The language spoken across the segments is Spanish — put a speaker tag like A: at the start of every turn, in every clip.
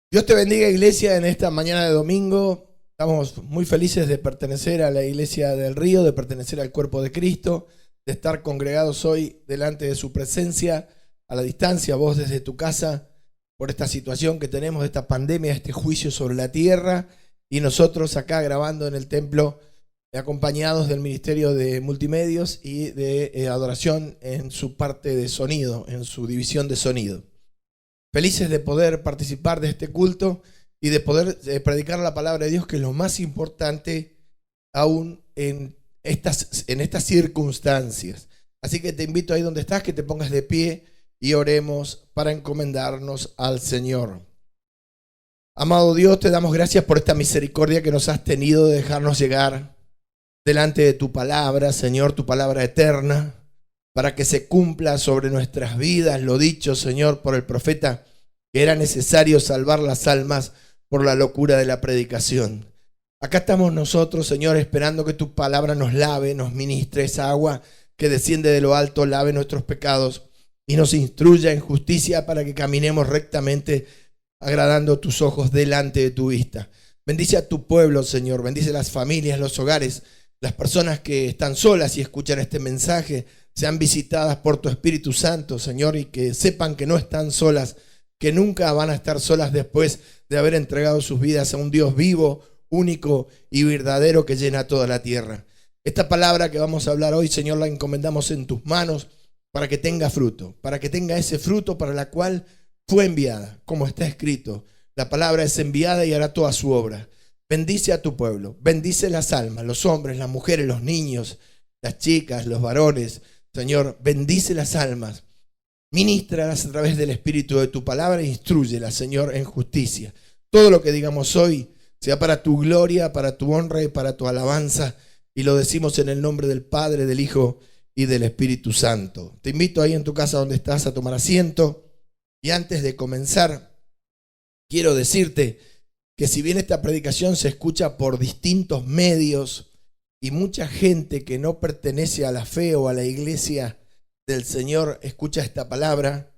A: Dios te bendiga, iglesia, en esta mañana de domingo. Estamos muy felices de pertenecer a la iglesia del Río, de pertenecer al cuerpo de Cristo, de estar congregados hoy delante de su presencia, a la distancia, vos desde tu casa, por esta situación que tenemos, de esta pandemia, este juicio sobre la tierra, y nosotros acá grabando en el templo, acompañados del Ministerio de Multimedios y de adoración en su parte de sonido, en su división de sonido. Felices de poder participar de este culto y de poder predicar la palabra de Dios, que es lo más importante aún en estas circunstancias. Así que te invito ahí donde estás, que te pongas de pie y oremos para encomendarnos al Señor. Amado Dios, te damos gracias por esta misericordia que nos has tenido de dejarnos llegar delante de tu palabra, Señor, tu palabra eterna, para que se cumpla sobre nuestras vidas lo dicho, Señor, por el profeta, que era necesario salvar las almas por la locura de la predicación. Acá estamos nosotros, Señor, esperando que tu palabra nos lave, nos ministre esa agua que desciende de lo alto, lave nuestros pecados y nos instruya en justicia para que caminemos rectamente, agradando tus ojos delante de tu vista. Bendice a tu pueblo, Señor, bendice las familias, los hogares, las personas que están solas y escuchan este mensaje, sean visitadas por tu Espíritu Santo, Señor, y que sepan que no están solas, que nunca van a estar solas después de haber entregado sus vidas a un Dios vivo, único y verdadero que llena toda la tierra. Esta palabra que vamos a hablar hoy, Señor, la encomendamos en tus manos para que tenga fruto, para que tenga ese fruto para la cual fue enviada, como está escrito. La palabra es enviada y hará toda su obra. Bendice a tu pueblo, bendice las almas, los hombres, las mujeres, los niños, las chicas, los varones. Señor, bendice las almas, ministralas a través del Espíritu de tu palabra e instrúyelas, Señor, en justicia. Todo lo que digamos hoy sea para tu gloria, para tu honra y para tu alabanza, y lo decimos en el nombre del Padre, del Hijo y del Espíritu Santo. Te invito ahí en tu casa donde estás a tomar asiento, y antes de comenzar, quiero decirte que si bien esta predicación se escucha por distintos medios y mucha gente que no pertenece a la fe o a la iglesia del Señor escucha esta palabra,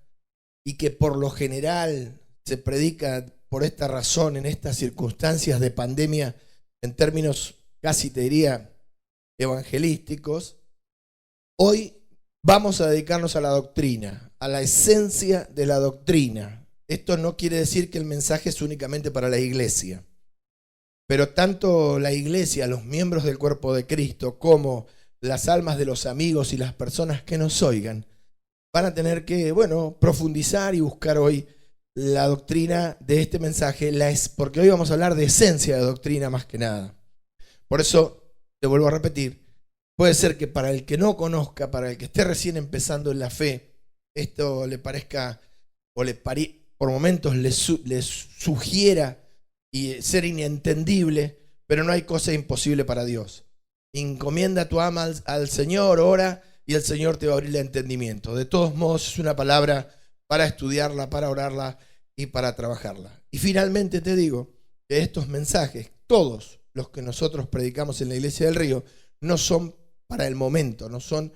A: y que por lo general se predica por esta razón en estas circunstancias de pandemia en términos casi te diría evangelísticos, hoy vamos a dedicarnos a la doctrina, a la esencia de la doctrina. Esto no quiere decir que el mensaje es únicamente para la iglesia, pero tanto la iglesia, los miembros del cuerpo de Cristo, como las almas de los amigos y las personas que nos oigan, van a tener que, profundizar y buscar hoy la doctrina de este mensaje, porque hoy vamos a hablar de esencia de doctrina más que nada. Por eso, te vuelvo a repetir, puede ser que para el que no conozca, para el que esté recién empezando en la fe, esto le parezca o por momentos le sugiera y ser inentendible, pero no hay cosa imposible para Dios. Encomienda tu alma al Señor, ora, y el Señor te va a abrir el entendimiento. De todos modos, es una palabra para estudiarla, para orarla y para trabajarla. Y finalmente te digo que estos mensajes, todos los que nosotros predicamos en la Iglesia del Río, no son para el momento, no son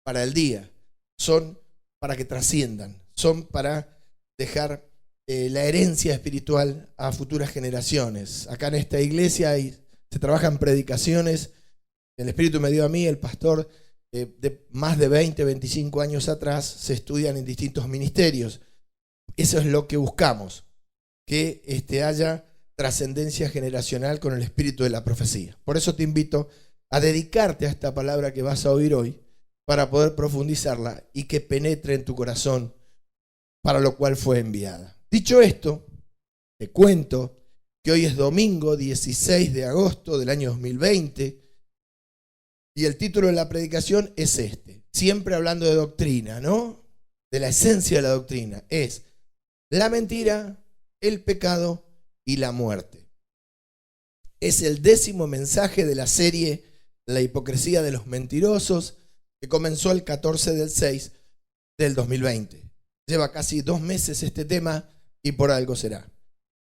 A: para el día, son para que trasciendan, son para dejar la herencia espiritual a futuras generaciones. Acá en esta iglesia se trabajan predicaciones. El Espíritu me dio a mí, el pastor, de más de 20, 25 años atrás, se estudian en distintos ministerios. Eso es lo que buscamos, que haya trascendencia generacional con el espíritu de la profecía. Por eso te invito a dedicarte a esta palabra que vas a oír hoy, para poder profundizarla y que penetre en tu corazón, para lo cual fue enviada. Dicho esto, te cuento que hoy es domingo 16 de agosto del año 2020, y el título de la predicación es este, siempre hablando de doctrina, ¿no? De la esencia de la doctrina, es la mentira, el pecado y la muerte. Es el 10º mensaje de la serie La hipocresía de los mentirosos, que comenzó el 14/6 del 2020. Lleva casi 2 meses este tema y por algo será.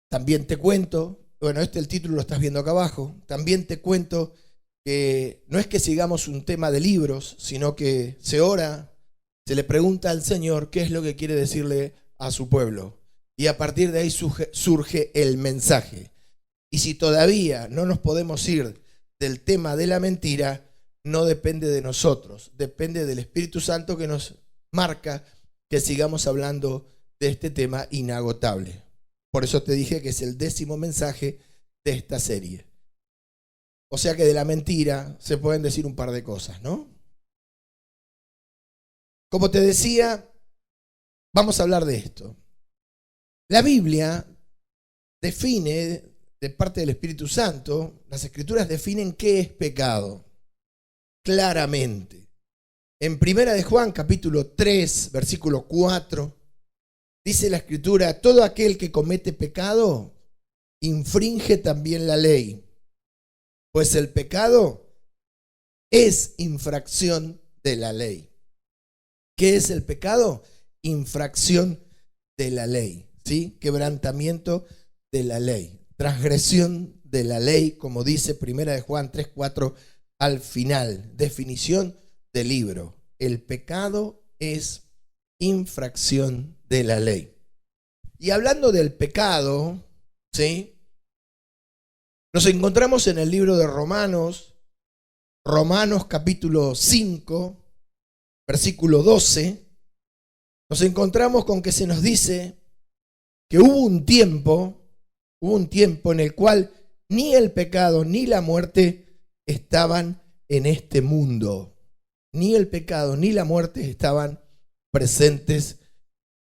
A: También te cuento, el título lo estás viendo acá abajo, también te cuento que no es que sigamos un tema de libros, sino que se ora, se le pregunta al Señor qué es lo que quiere decirle a su pueblo. Y a partir de ahí surge el mensaje. Y si todavía no nos podemos ir del tema de la mentira, no depende de nosotros, depende del Espíritu Santo que nos marca que sigamos hablando de este tema inagotable. Por eso te dije que es el 10º mensaje de esta serie. O sea que de la mentira se pueden decir un par de cosas, ¿no? Como te decía, vamos a hablar de esto. La Biblia define, de parte del Espíritu Santo, las Escrituras definen qué es pecado, claramente. En 1 de Juan, capítulo 3, versículo 4, dice la Escritura: todo aquel que comete pecado infringe también la ley, pues el pecado es infracción de la ley. ¿Qué es el pecado? Infracción de la ley, ¿sí? Quebrantamiento de la ley, transgresión de la ley, como dice 1 de Juan 3:4 al final, definición del libro. El pecado es infracción de la ley. Y hablando del pecado, ¿sí?, nos encontramos en el libro de Romanos capítulo 5, versículo 12, nos encontramos con que se nos dice que hubo un tiempo en el cual ni el pecado ni la muerte estaban en este mundo. Ni el pecado ni la muerte estaban presentes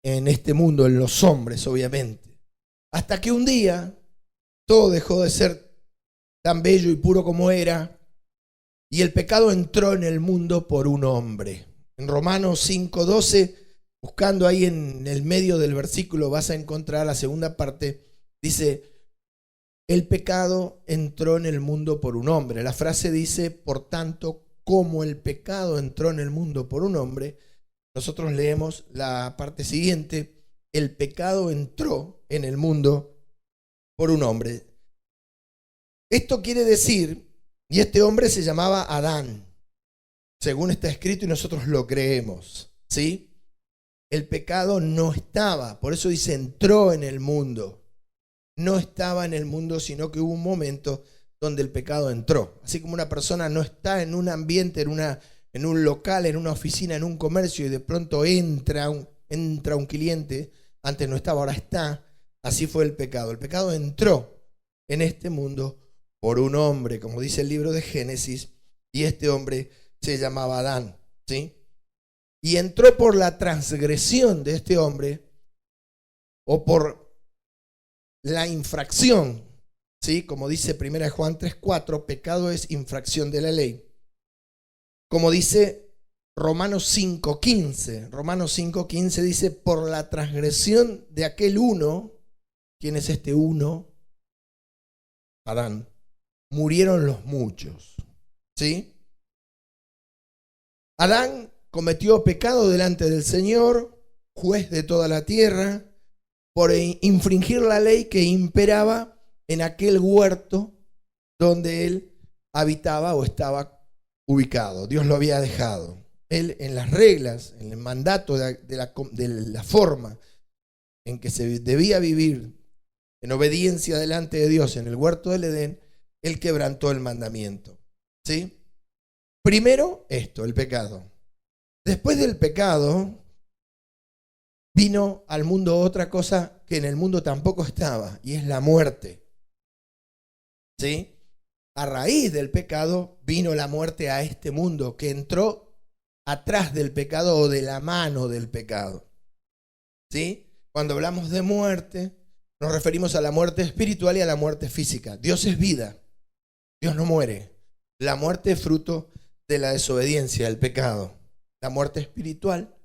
A: en este mundo, en los hombres, obviamente. Hasta que un día todo dejó de ser tan bello y puro como era, y el pecado entró en el mundo por un hombre. En Romanos 5:12, buscando ahí en el medio del versículo, vas a encontrar la segunda parte. Dice: el pecado entró en el mundo por un hombre. La frase dice: por tanto, como el pecado entró en el mundo por un hombre. Nosotros leemos la parte siguiente: el pecado entró en el mundo por un hombre. Esto quiere decir, y este hombre se llamaba Adán, según está escrito y nosotros lo creemos, ¿sí? El pecado no estaba, por eso dice entró en el mundo. No estaba en el mundo, sino que hubo un momento donde el pecado entró. Así como una persona no está en un ambiente, en un local, en una oficina, en un comercio, y de pronto entra un cliente, antes no estaba, ahora está. Así fue el pecado. El pecado entró en este mundo por un hombre, como dice el libro de Génesis, y este hombre se llamaba Adán, ¿sí? Y entró por la transgresión de este hombre, o por la infracción, ¿sí? Como dice 1 Juan 3:4, pecado es infracción de la ley. Como dice Romanos 5:15. Romanos 5:15 dice: por la transgresión de aquel uno. ¿Quién es este uno? Adán. Murieron los muchos, ¿sí? Adán cometió pecado delante del Señor, juez de toda la tierra, por infringir la ley que imperaba en aquel huerto donde él habitaba o estaba ubicado. Dios lo había dejado. Él, en las reglas, en el mandato de la forma en que se debía vivir en obediencia delante de Dios en el huerto del Edén, él quebrantó el mandamiento, ¿sí? Primero esto, el pecado. Después del pecado vino al mundo otra cosa que en el mundo tampoco estaba, y es la muerte, ¿sí? A raíz del pecado vino la muerte a este mundo, que entró atrás del pecado o de la mano del pecado, ¿sí? Cuando hablamos de muerte, nos referimos a la muerte espiritual y a la muerte física. Dios es vida, Dios no muere. La muerte es fruto de la desobediencia, del pecado. La muerte espiritual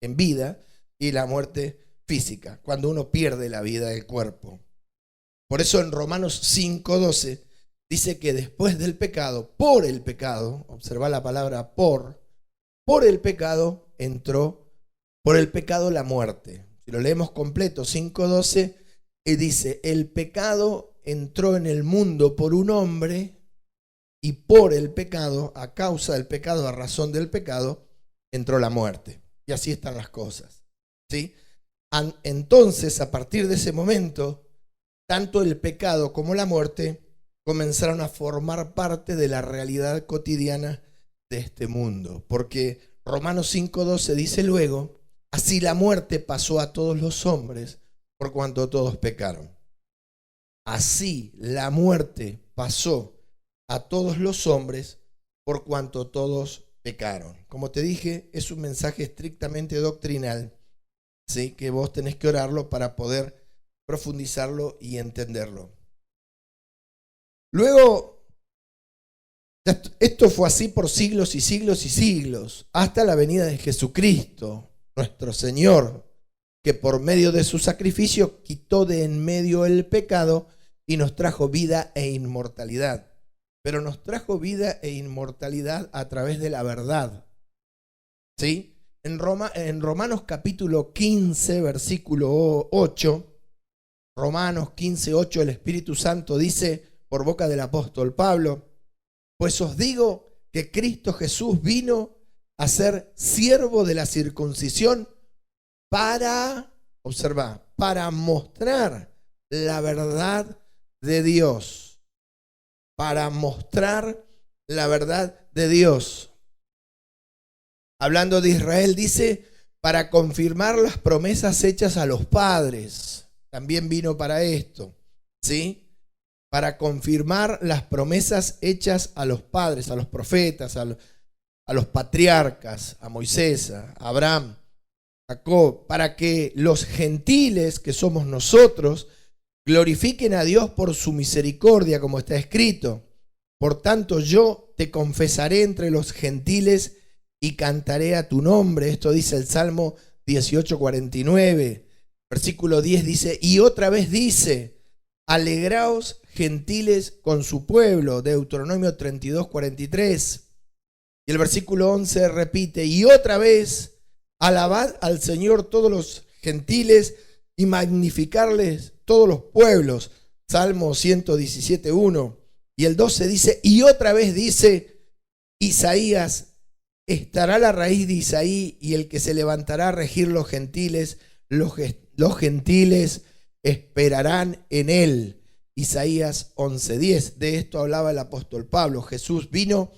A: en vida y la muerte física, cuando uno pierde la vida del cuerpo. Por eso en Romanos 5:12 dice que después del pecado, por el pecado, observa la palabra por el pecado entró, por el pecado la muerte. Si lo leemos completo, 5:12, dice: el pecado entró en el mundo por un hombre, y por el pecado, a causa del pecado, a razón del pecado, entró la muerte. Y así están las cosas, ¿sí? Entonces, a partir de ese momento, tanto el pecado como la muerte comenzaron a formar parte de la realidad cotidiana de este mundo. Porque Romanos 5:12 dice luego, así la muerte pasó a todos los hombres por cuanto todos pecaron. Así la muerte pasó a todos los hombres por cuanto todos pecaron. Como te dije, es un mensaje estrictamente doctrinal, ¿sí? Que vos tenés que orarlo para poder profundizarlo y entenderlo. Luego, esto fue así por siglos y siglos y siglos, hasta la venida de Jesucristo, nuestro Señor, que por medio de su sacrificio quitó de en medio el pecado y nos trajo vida e inmortalidad. Pero nos trajo vida e inmortalidad a través de la verdad. ¿Sí? En Romanos capítulo 15, versículo 8, Romanos 15, 8, el Espíritu Santo dice por boca del apóstol Pablo, pues os digo que Cristo Jesús vino a ser siervo de la circuncisión para, observa, para mostrar la verdad de Dios. Para mostrar la verdad de Dios. Hablando de Israel, dice, para confirmar las promesas hechas a los padres. También vino para esto, ¿sí? Para confirmar las promesas hechas a los padres, a los profetas, a los patriarcas, a Moisés, a Abraham, a Jacob, para que los gentiles, que somos nosotros, glorifiquen a Dios por su misericordia, como está escrito. Por tanto, yo te confesaré entre los gentiles y cantaré a tu nombre. Esto dice el Salmo 18:49. Versículo 10 dice, y otra vez dice, alegraos gentiles con su pueblo. Deuteronomio 32:43. Y el versículo 11 repite, y otra vez, alabad al Señor todos los gentiles y magnificarles todos los pueblos. Salmo 117:1. Y el 12 dice, y otra vez dice Isaías, estará la raíz de Isaí y el que se levantará a regir los gentiles, los gentiles esperarán en él. Isaías 11:10. De esto hablaba el apóstol Pablo. Jesús vino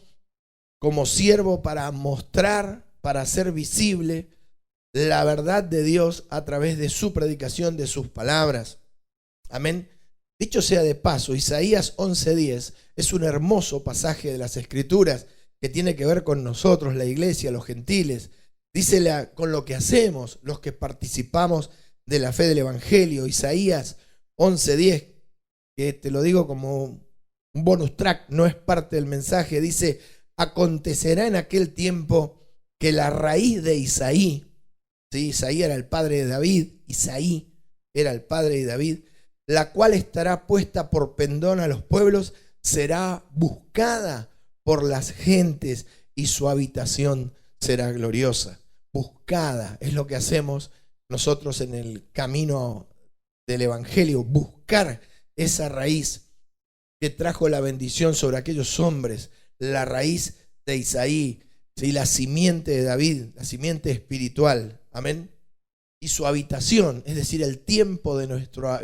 A: como siervo para mostrar, para hacer visible la verdad de Dios a través de su predicación, de sus palabras. Amén. Dicho sea de paso, Isaías 11:10 es un hermoso pasaje de las Escrituras que tiene que ver con nosotros, la iglesia, los gentiles. Dice con lo que hacemos, los que participamos de la fe del Evangelio. Isaías 11:10, que te lo digo como un bonus track, no es parte del mensaje, dice, acontecerá en aquel tiempo que la raíz de Isaí, ¿sí? Isaí era el padre de David, Isaí era el padre de David, la cual estará puesta por pendón a los pueblos, será buscada por las gentes y su habitación será gloriosa. Buscada es lo que hacemos nosotros en el camino del Evangelio, buscar esa raíz que trajo la bendición sobre aquellos hombres, la raíz de Isaí, ¿sí? La simiente de David, la simiente espiritual, amén. Y su habitación, es decir, el tiempo de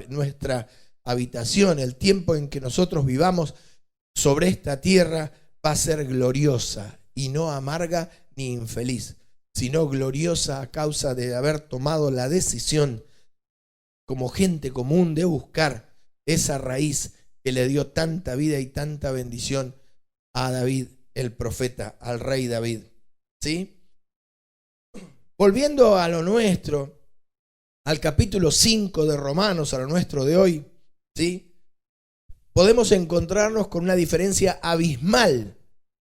A: nuestra habitación, el tiempo en que nosotros vivamos sobre esta tierra va a ser gloriosa y no amarga ni infeliz, sino gloriosa a causa de haber tomado la decisión como gente común de buscar esa raíz que le dio tanta vida y tanta bendición a David, el profeta, al rey David. ¿Sí? Volviendo a lo nuestro, al capítulo 5 de Romanos, a lo nuestro de hoy, ¿sí? Podemos encontrarnos con una diferencia abismal.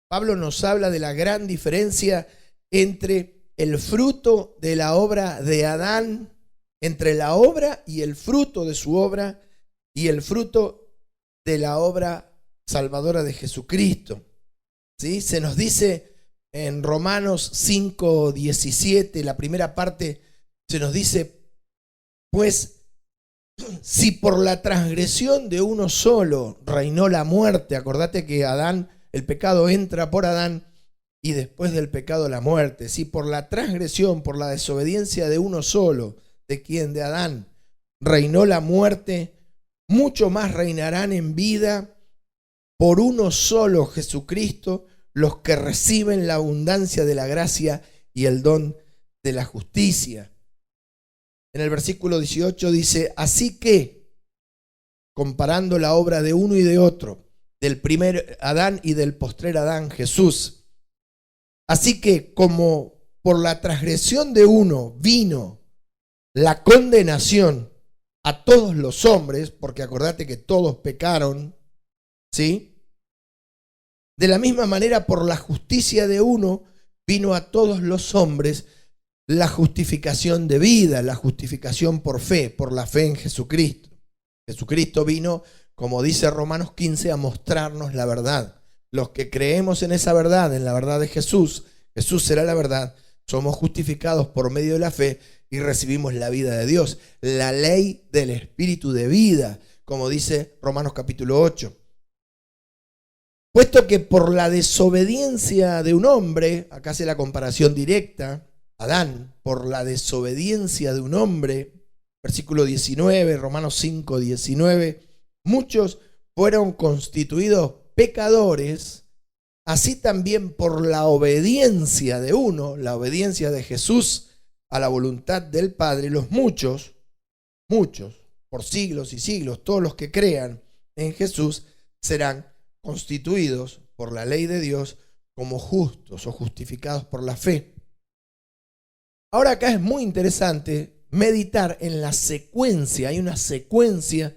A: Pablo nos habla de la gran diferencia entre el fruto de la obra de Adán, entre la obra y el fruto de su obra, y el fruto de la obra salvadora de Jesucristo. ¿Sí? Se nos dice en Romanos 5:17, la primera parte, se nos dice, pues si por la transgresión de uno solo reinó la muerte, acordate que Adán, el pecado entra por Adán y después del pecado la muerte. Si por la transgresión, por la desobediencia de uno solo ¿De quién? De Adán. Reinó la muerte, mucho más reinarán en vida por uno solo, Jesucristo, los que reciben la abundancia de la gracia y el don de la justicia. En el versículo 18 dice, así que, comparando la obra de uno y de otro, del primer Adán y del postrer Adán, Jesús, así que como por la transgresión de uno vino la condenación a todos los hombres, porque acordate que todos pecaron, ¿sí? De la misma manera, por la justicia de uno vino a todos los hombres la justificación de vida, la justificación por fe, por la fe en Jesucristo. Jesucristo vino, como dice Romanos 15, a mostrarnos la verdad. Los que creemos en esa verdad, en la verdad de Jesús, Jesús será la verdad, somos justificados por medio de la fe y recibimos la vida de Dios, la ley del Espíritu de vida, como dice Romanos capítulo 8. Puesto que por la desobediencia de un hombre, acá hace la comparación directa, Adán, por la desobediencia de un hombre, versículo 19, Romanos 5, 19, muchos fueron constituidos pecadores, así también por la obediencia de uno, la obediencia de Jesús a la voluntad del Padre, los muchos, por siglos y siglos, todos los que crean en Jesús serán constituidos por la ley de Dios como justos o justificados por la fe. Ahora acá es muy interesante meditar en la secuencia, hay una secuencia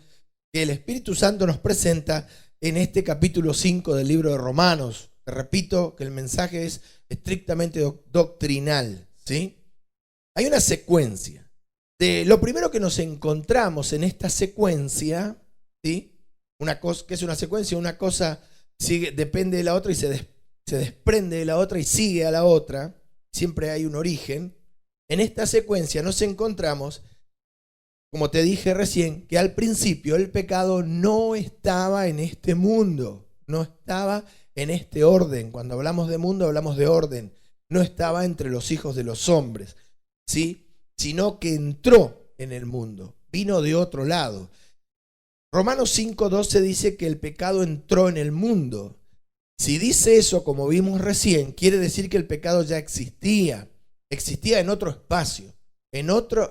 A: que el Espíritu Santo nos presenta en este capítulo 5 del libro de Romanos. Te repito que el mensaje es estrictamente doctrinal, ¿sí? Hay una secuencia. Lo primero que nos encontramos en esta secuencia, ¿sí? Una cosa, ¿qué es una secuencia? Una cosa depende de la otra y se desprende de la otra y sigue a la otra. Siempre hay un origen. En esta secuencia nos encontramos, como te dije recién, que al principio el pecado no estaba en este mundo, no estaba en este orden. Cuando hablamos de mundo hablamos de orden. No estaba entre los hijos de los hombres, ¿sí? Sino que entró en el mundo, vino de otro lado. Romanos 5:12 dice que el pecado entró en el mundo. Si dice eso, como vimos recién, quiere decir que el pecado ya existía en otro espacio, en otro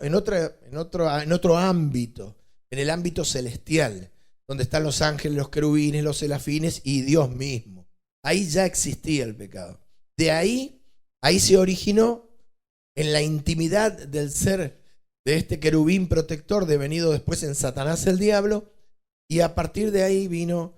A: ámbito, en el ámbito celestial, donde están los ángeles, los querubines, los serafines y Dios mismo. Ahí ya existía el pecado. De ahí se originó en la intimidad del ser de este querubín protector, devenido después en Satanás el diablo, y a partir de ahí vino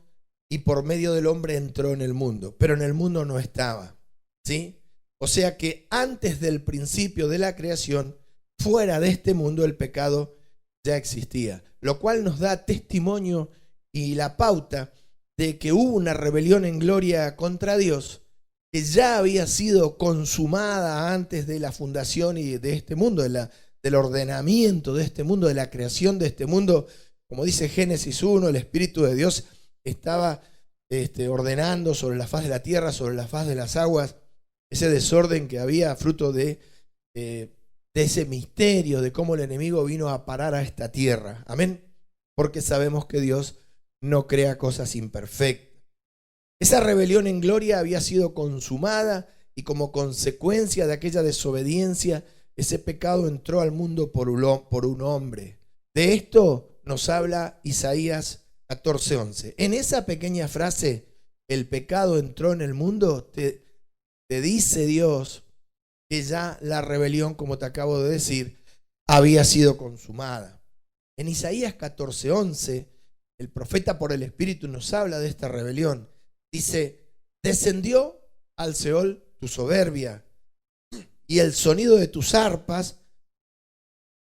A: y por medio del hombre entró en el mundo, pero en el mundo no estaba, ¿sí? O sea que antes del principio de la creación, fuera de este mundo el pecado ya existía, lo cual nos da testimonio y la pauta de que hubo una rebelión en gloria contra Dios que ya había sido consumada antes de la fundación y de este mundo, del ordenamiento de este mundo, de la creación de este mundo. Como dice Génesis 1, el Espíritu de Dios estaba ordenando sobre la faz de la tierra, sobre la faz de las aguas, ese desorden que había fruto de ese misterio de cómo el enemigo vino a parar a esta tierra. Amén. Porque sabemos que Dios no crea cosas imperfectas. Esa rebelión en gloria había sido consumada y como consecuencia de aquella desobediencia, ese pecado entró al mundo por un hombre. De esto nos habla Isaías 14:11. En esa pequeña frase, el pecado entró en el mundo, te dice Dios que ya la rebelión, como te acabo de decir, había sido consumada. En Isaías 14:11, el profeta por el Espíritu nos habla de esta rebelión. Dice, descendió al Seol tu soberbia y el sonido de tus arpas,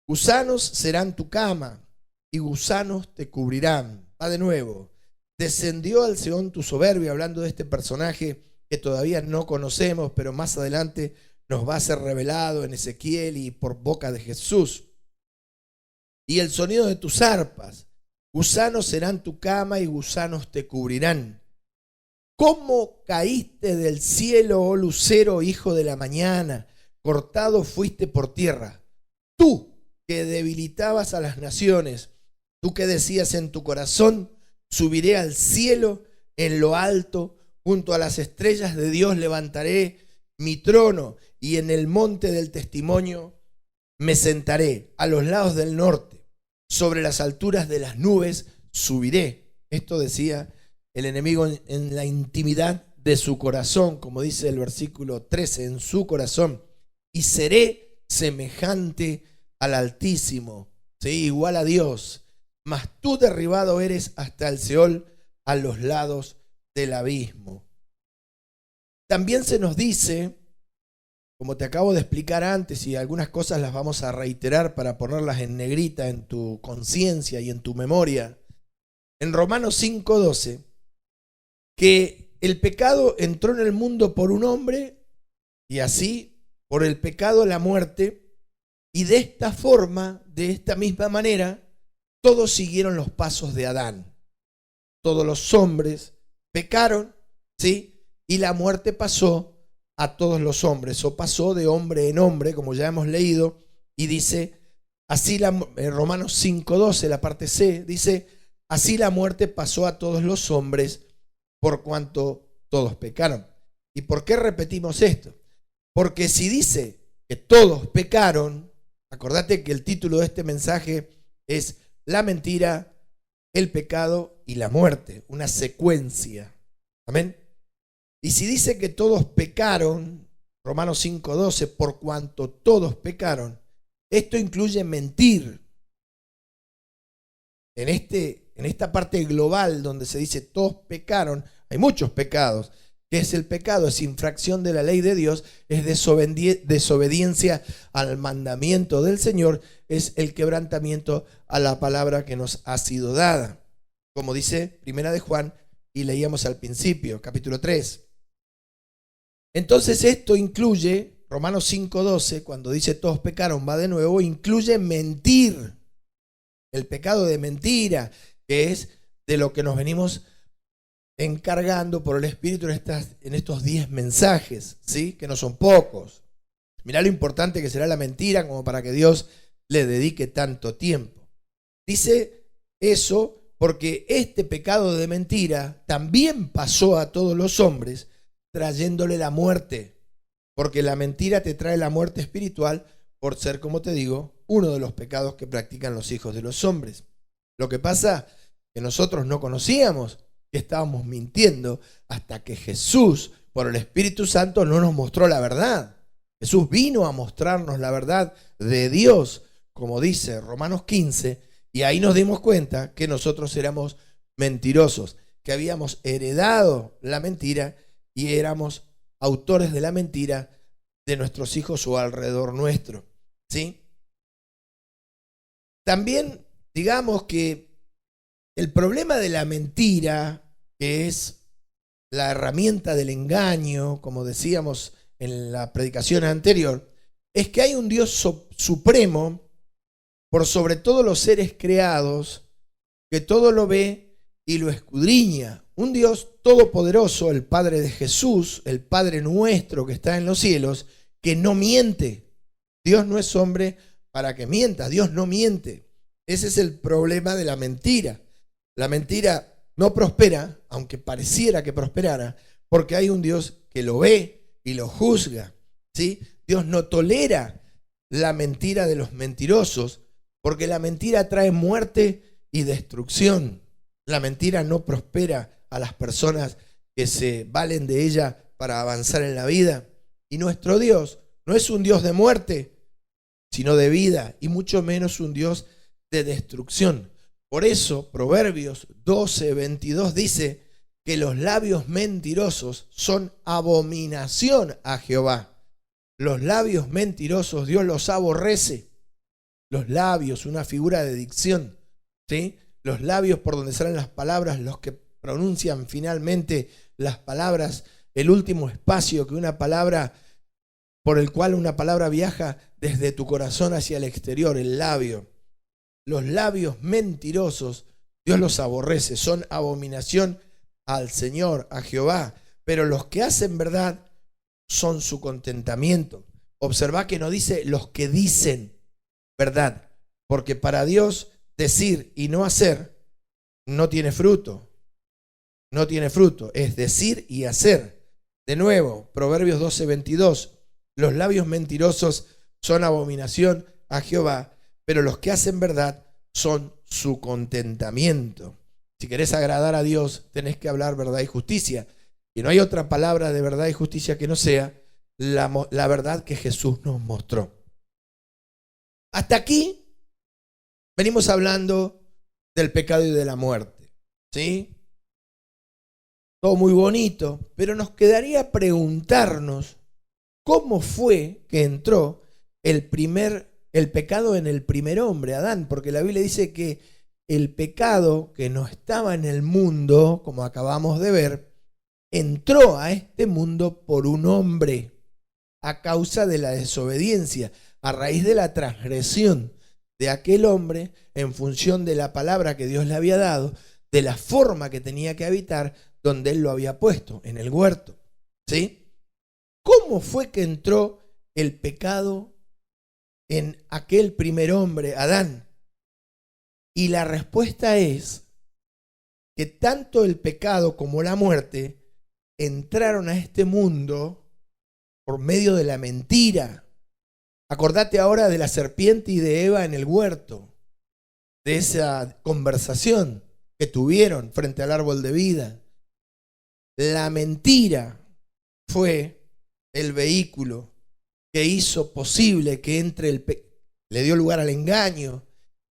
A: gusanos serán tu cama y gusanos te cubrirán. Va de nuevo, descendió al Seol tu soberbia, hablando de este personaje que todavía no conocemos, pero más adelante nos va a ser revelado en Ezequiel y por boca de Jesús. Y el sonido de tus arpas, gusanos serán tu cama y gusanos te cubrirán. ¿Cómo caíste del cielo, oh lucero, hijo de la mañana? Cortado fuiste por tierra. Tú, que debilitabas a las naciones, tú que decías en tu corazón, subiré al cielo, en lo alto, junto a las estrellas de Dios levantaré mi trono, y en el monte del testimonio me sentaré, a los lados del norte, sobre las alturas de las nubes subiré. Esto decía el enemigo en la intimidad de su corazón, como dice el versículo 13, en su corazón, y seré semejante al Altísimo, ¿sí? Igual a Dios, mas tú derribado eres hasta el Seol, a los lados del abismo. También se nos dice, como te acabo de explicar antes, y algunas cosas las vamos a reiterar para ponerlas en negrita en tu conciencia y en tu memoria, en Romanos 5:12, que el pecado entró en el mundo por un hombre, y así, por el pecado, la muerte, y de esta forma, de esta misma manera, todos siguieron los pasos de Adán. Todos los hombres pecaron, ¿sí? Y la muerte pasó a todos los hombres, o pasó de hombre en hombre, como ya hemos leído, y dice, así Romanos 5:12, la parte C, dice, así la muerte pasó a todos los hombres, por cuanto todos pecaron. ¿Y por qué repetimos esto? Porque si dice que todos pecaron, acordate que el título de este mensaje es la mentira, el pecado y la muerte, una secuencia. Amén. Y si dice que todos pecaron, Romanos 5:12, por cuanto todos pecaron, esto incluye mentir. En esta parte global donde se dice todos pecaron, hay muchos pecados. ¿Qué es el pecado? Es infracción de la ley de Dios, es desobediencia al mandamiento del Señor, es el quebrantamiento a la palabra que nos ha sido dada. Como dice Primera de Juan, y leíamos al principio, capítulo 3. Entonces esto incluye, Romanos 5:12, cuando dice todos pecaron, va de nuevo, incluye mentir. El pecado de mentira, que es de lo que nos venimos encargando por el Espíritu en estos 10 mensajes, ¿sí? Que no son pocos. Mirá lo importante que será la mentira como para que Dios le dedique tanto tiempo. Dice eso porque este pecado de mentira también pasó a todos los hombres, trayéndole la muerte, porque la mentira te trae la muerte espiritual por ser, como te digo, uno de los pecados que practican los hijos de los hombres. Lo que pasa es que nosotros no conocíamos que estábamos mintiendo hasta que Jesús, por el Espíritu Santo, no nos mostró la verdad. Jesús vino a mostrarnos la verdad de Dios, como dice Romanos 15, y ahí nos dimos cuenta que nosotros éramos mentirosos, que habíamos heredado la mentira y éramos autores de la mentira de nuestros hijos o alrededor nuestro, ¿sí? También digamos que el problema de la mentira, que es la herramienta del engaño, como decíamos en la predicación anterior, es que hay un Dios supremo por sobre todos los seres creados, que todo lo ve y lo escudriña. Un Dios todopoderoso, el Padre de Jesús, el Padre nuestro que está en los cielos, que no miente. Dios no es hombre para que mienta, Dios no miente. Ese es el problema de la mentira. La mentira no prospera, aunque pareciera que prosperara, porque hay un Dios que lo ve y lo juzga, ¿sí? Dios no tolera la mentira de los mentirosos, porque la mentira trae muerte y destrucción. La mentira no prospera a las personas que se valen de ella para avanzar en la vida. Y nuestro Dios no es un Dios de muerte, sino de vida, y mucho menos un Dios de destrucción. Por eso Proverbios 12:22 dice que los labios mentirosos son abominación a Jehová. Los labios mentirosos Dios los aborrece. Los labios, una figura de dicción, ¿sí? Los labios por donde salen las palabras, los que pronuncian finalmente las palabras, el último espacio que una palabra, por el cual una palabra viaja desde tu corazón hacia el exterior, el labio. Los labios mentirosos, Dios los aborrece, son abominación al Señor, a Jehová. Pero los que hacen verdad son su contentamiento. Observa que no dice los que dicen verdad, porque para Dios decir y no hacer no tiene fruto. No tiene fruto, es decir y hacer. De nuevo, Proverbios 12:22, los labios mentirosos son abominación a Jehová, pero los que hacen verdad son su contentamiento. Si querés agradar a Dios, tenés que hablar verdad y justicia. Y no hay otra palabra de verdad y justicia que no sea la verdad que Jesús nos mostró. Hasta aquí venimos hablando del pecado y de la muerte, ¿sí? Todo muy bonito, pero nos quedaría preguntarnos cómo fue que entró el pecado en el primer hombre, Adán, porque la Biblia dice que el pecado que no estaba en el mundo, como acabamos de ver, entró a este mundo por un hombre a causa de la desobediencia, a raíz de la transgresión de aquel hombre en función de la palabra que Dios le había dado, de la forma que tenía que habitar donde Él lo había puesto, en el huerto. ¿Sí? ¿Cómo fue que entró el pecado en aquel primer hombre, Adán? Y la respuesta es que tanto el pecado como la muerte entraron a este mundo por medio de la mentira. Acordate ahora de la serpiente y de Eva en el huerto, de esa conversación que tuvieron frente al árbol de vida. La mentira fue el vehículo que hizo posible que entre le dio lugar al engaño.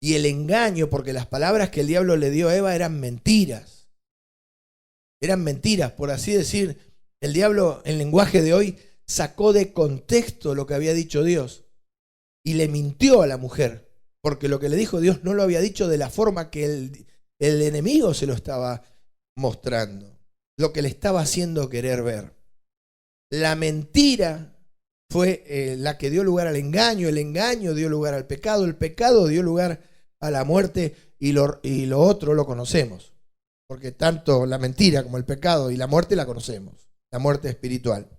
A: Y el engaño, porque las palabras que el diablo le dio a Eva eran mentiras. Eran mentiras, por así decir. El diablo, en lenguaje de hoy, sacó de contexto lo que había dicho Dios y le mintió a la mujer, porque lo que le dijo Dios no lo había dicho de la forma que el enemigo se lo estaba mostrando, lo que le estaba haciendo querer ver. La mentira fue la que dio lugar al engaño, el engaño dio lugar al pecado, el pecado dio lugar a la muerte y lo otro lo conocemos, porque tanto la mentira como el pecado y la muerte la conocemos, la muerte espiritual.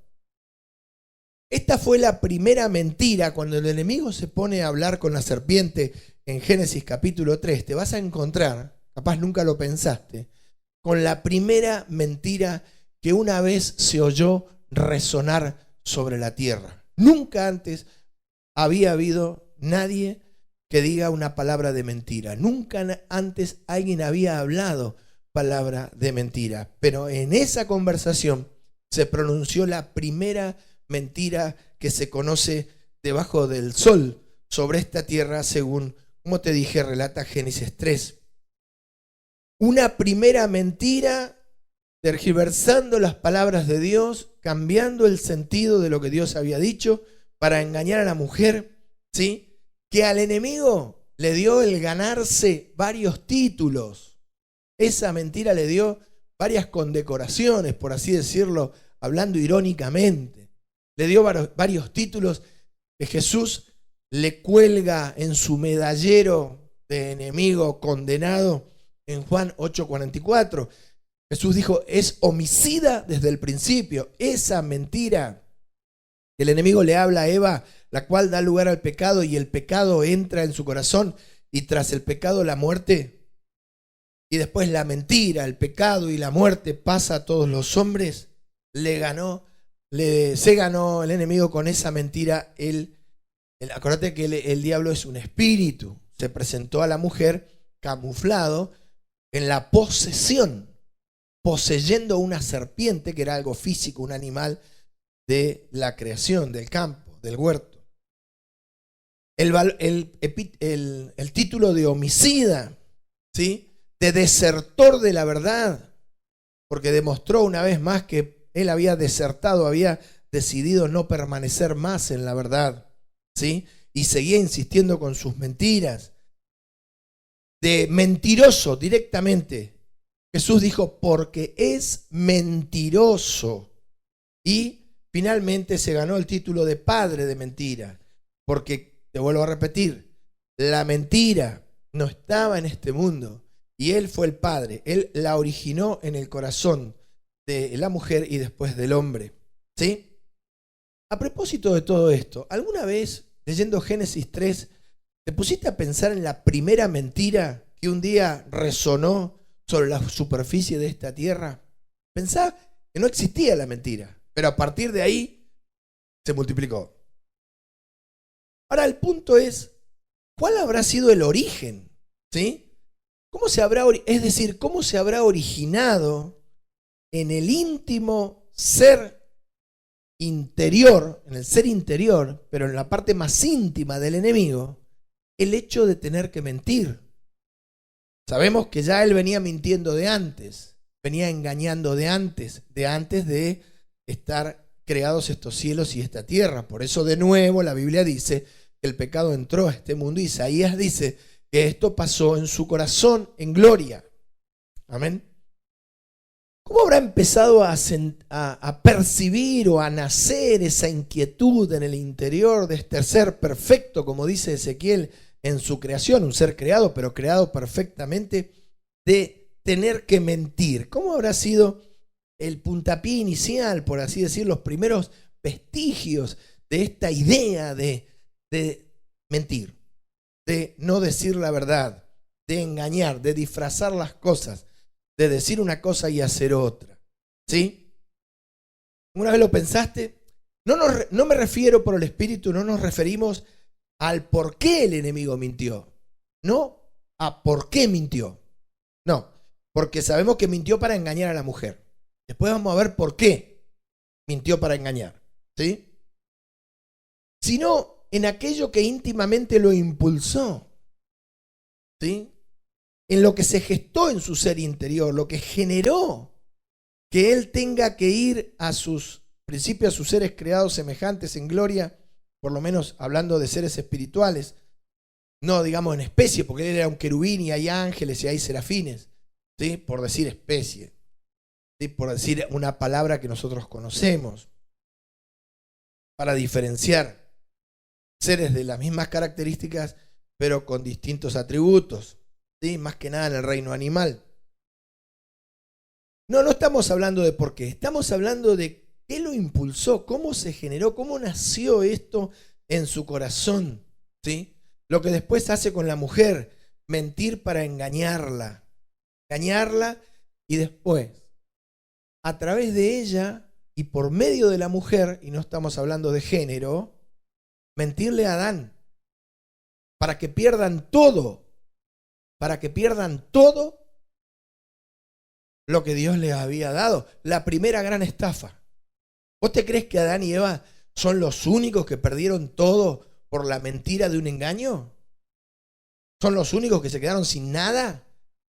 A: Esta fue la primera mentira. Cuando el enemigo se pone a hablar con la serpiente en Génesis capítulo 3, te vas a encontrar, capaz nunca lo pensaste, con la primera mentira que una vez se oyó resonar sobre la tierra. Nunca antes había habido nadie que diga una palabra de mentira. Nunca antes alguien había hablado palabra de mentira. Pero en esa conversación se pronunció la primera mentira que se conoce debajo del sol sobre esta tierra, según, como te dije, relata Génesis 3. Una primera mentira tergiversando las palabras de Dios, cambiando el sentido de lo que Dios había dicho para engañar a la mujer, ¿sí? Que al enemigo le dio el ganarse varios títulos. Esa mentira le dio varias condecoraciones, por así decirlo, hablando irónicamente. Le dio varios títulos que Jesús le cuelga en su medallero de enemigo condenado en Juan 8:44. Jesús dijo, es homicida desde el principio. Esa mentira que el enemigo le habla a Eva, la cual da lugar al pecado y el pecado entra en su corazón y tras el pecado la muerte. Y después la mentira, el pecado y la muerte pasa a todos los hombres. Se ganó el enemigo con esa mentira. Acuérdate que el diablo es un espíritu. Se presentó a la mujer camuflado en la posesión, poseyendo una serpiente, que era algo físico, un animal de la creación, del campo, del huerto. El título de homicida, ¿sí? De desertor de la verdad, porque demostró una vez más que él había desertado, había decidido no permanecer más en la verdad, ¿sí? Y seguía insistiendo con sus mentiras. De mentiroso directamente. Jesús dijo, porque es mentiroso. Y finalmente se ganó el título de padre de mentira. Porque, te vuelvo a repetir, la mentira no estaba en este mundo. Y él fue el padre. Él la originó en el corazón de la mujer y después del hombre. ¿Sí? A propósito de todo esto, ¿alguna vez leyendo Génesis 3 ¿Te pusiste a pensar en la primera mentira que un día resonó sobre la superficie de esta tierra? Pensá que no existía la mentira, pero a partir de ahí se multiplicó. Ahora el punto es, ¿cuál habrá sido el origen? ¿Sí? ¿Cómo se habrá originado en el íntimo ser interior, en el ser interior, pero en la parte más íntima del enemigo, el hecho de tener que mentir? Sabemos que ya él venía mintiendo de antes, venía engañando de antes de estar creados estos cielos y esta tierra. Por eso de nuevo la Biblia dice que el pecado entró a este mundo. Isaías dice que esto pasó en su corazón en gloria. Amén. ¿Cómo habrá empezado a percibir o a nacer esa inquietud en el interior de este ser perfecto, como dice Ezequiel en su creación, un ser creado, pero creado perfectamente, de tener que mentir? ¿Cómo habrá sido el puntapié inicial, por así decir, los primeros vestigios de esta idea de mentir, de no decir la verdad, de engañar, de disfrazar las cosas, de decir una cosa y hacer otra? ¿Sí? ¿Una vez lo pensaste? No me refiero por el Espíritu, no nos referimos al por qué el enemigo mintió, no a por qué mintió. No, porque sabemos que mintió para engañar a la mujer. Después vamos a ver por qué mintió para engañar, ¿sí? Sino en aquello que íntimamente lo impulsó, ¿sí? En lo que se gestó en su ser interior, lo que generó que él tenga que ir a sus principios, a sus seres creados semejantes en gloria, por lo menos hablando de seres espirituales, no digamos en especie, porque él era un querubín y hay ángeles y hay serafines, ¿sí? Por decir especie, ¿sí? Por decir una palabra que nosotros conocemos, para diferenciar seres de las mismas características, pero con distintos atributos, ¿sí? Más que nada en el reino animal. No estamos hablando de por qué, estamos hablando de qué lo impulsó, cómo se generó, cómo nació esto en su corazón, ¿sí? Lo que después hace con la mujer, mentir para engañarla y después, a través de ella y por medio de la mujer, y no estamos hablando de género, mentirle a Adán para que pierdan todo lo que Dios les había dado. La primera gran estafa. ¿Vos te crees que Adán y Eva son los únicos que perdieron todo por la mentira de un engaño? ¿Son los únicos que se quedaron sin nada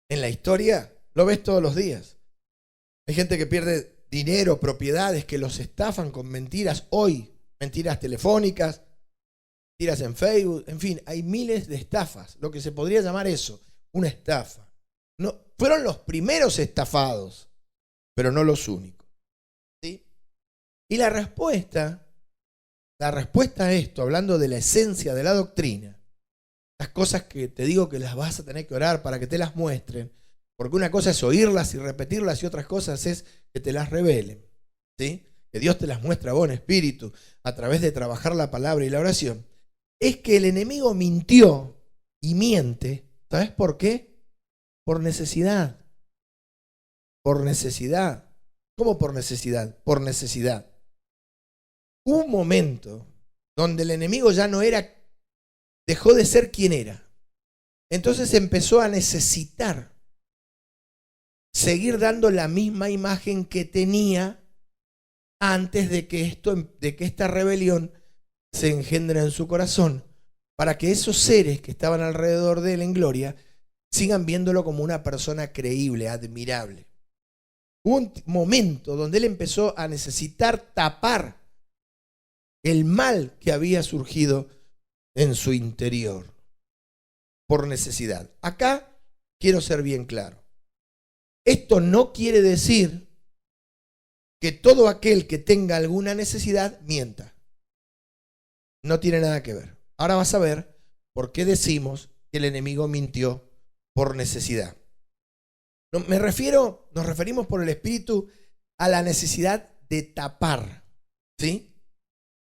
A: en la historia? Lo ves todos los días. Hay gente que pierde dinero, propiedades, que los estafan con mentiras hoy. Mentiras telefónicas, mentiras en Facebook, en fin, hay miles de estafas. Lo que se podría llamar eso, una estafa. No, fueron los primeros estafados, pero no los únicos, ¿sí? Y la respuesta a esto, hablando de la esencia de la doctrina, las cosas que te digo que las vas a tener que orar para que te las muestren, porque una cosa es oírlas y repetirlas y otras cosas es que te las revelen, ¿sí? Que Dios te las muestra a vos en espíritu a través de trabajar la palabra y la oración. Es que el enemigo mintió y miente. ¿Sabes por qué? Por necesidad. Por necesidad. ¿Cómo por necesidad? Por necesidad. Hubo un momento donde el enemigo ya no era, dejó de ser quien era. Entonces empezó a necesitar seguir dando la misma imagen que tenía antes de que esta rebelión se engendre en su corazón, para que esos seres que estaban alrededor de él en gloria sigan viéndolo como una persona creíble, admirable. Hubo un momento donde él empezó a necesitar tapar el mal que había surgido en su interior por necesidad. Acá quiero ser bien claro. Esto no quiere decir que todo aquel que tenga alguna necesidad mienta. No tiene nada que ver. Ahora vas a ver por qué decimos que el enemigo mintió por necesidad. Nos referimos por el Espíritu a la necesidad de tapar. ¿Sí?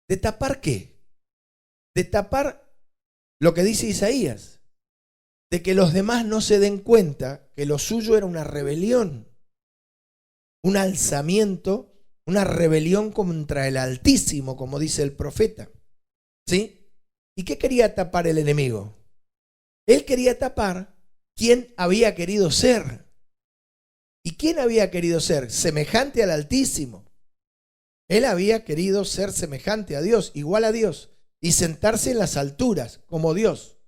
A: ¿De tapar qué? De tapar lo que dice Isaías, de que los demás no se den cuenta que lo suyo era una rebelión, un alzamiento, una rebelión contra el Altísimo, como dice el profeta. ¿Sí? ¿Y qué quería tapar el enemigo? Él quería tapar quién había querido ser. ¿Y quién había querido ser? Semejante al Altísimo. Él había querido ser semejante a Dios, igual a Dios, y sentarse en las alturas como Dios.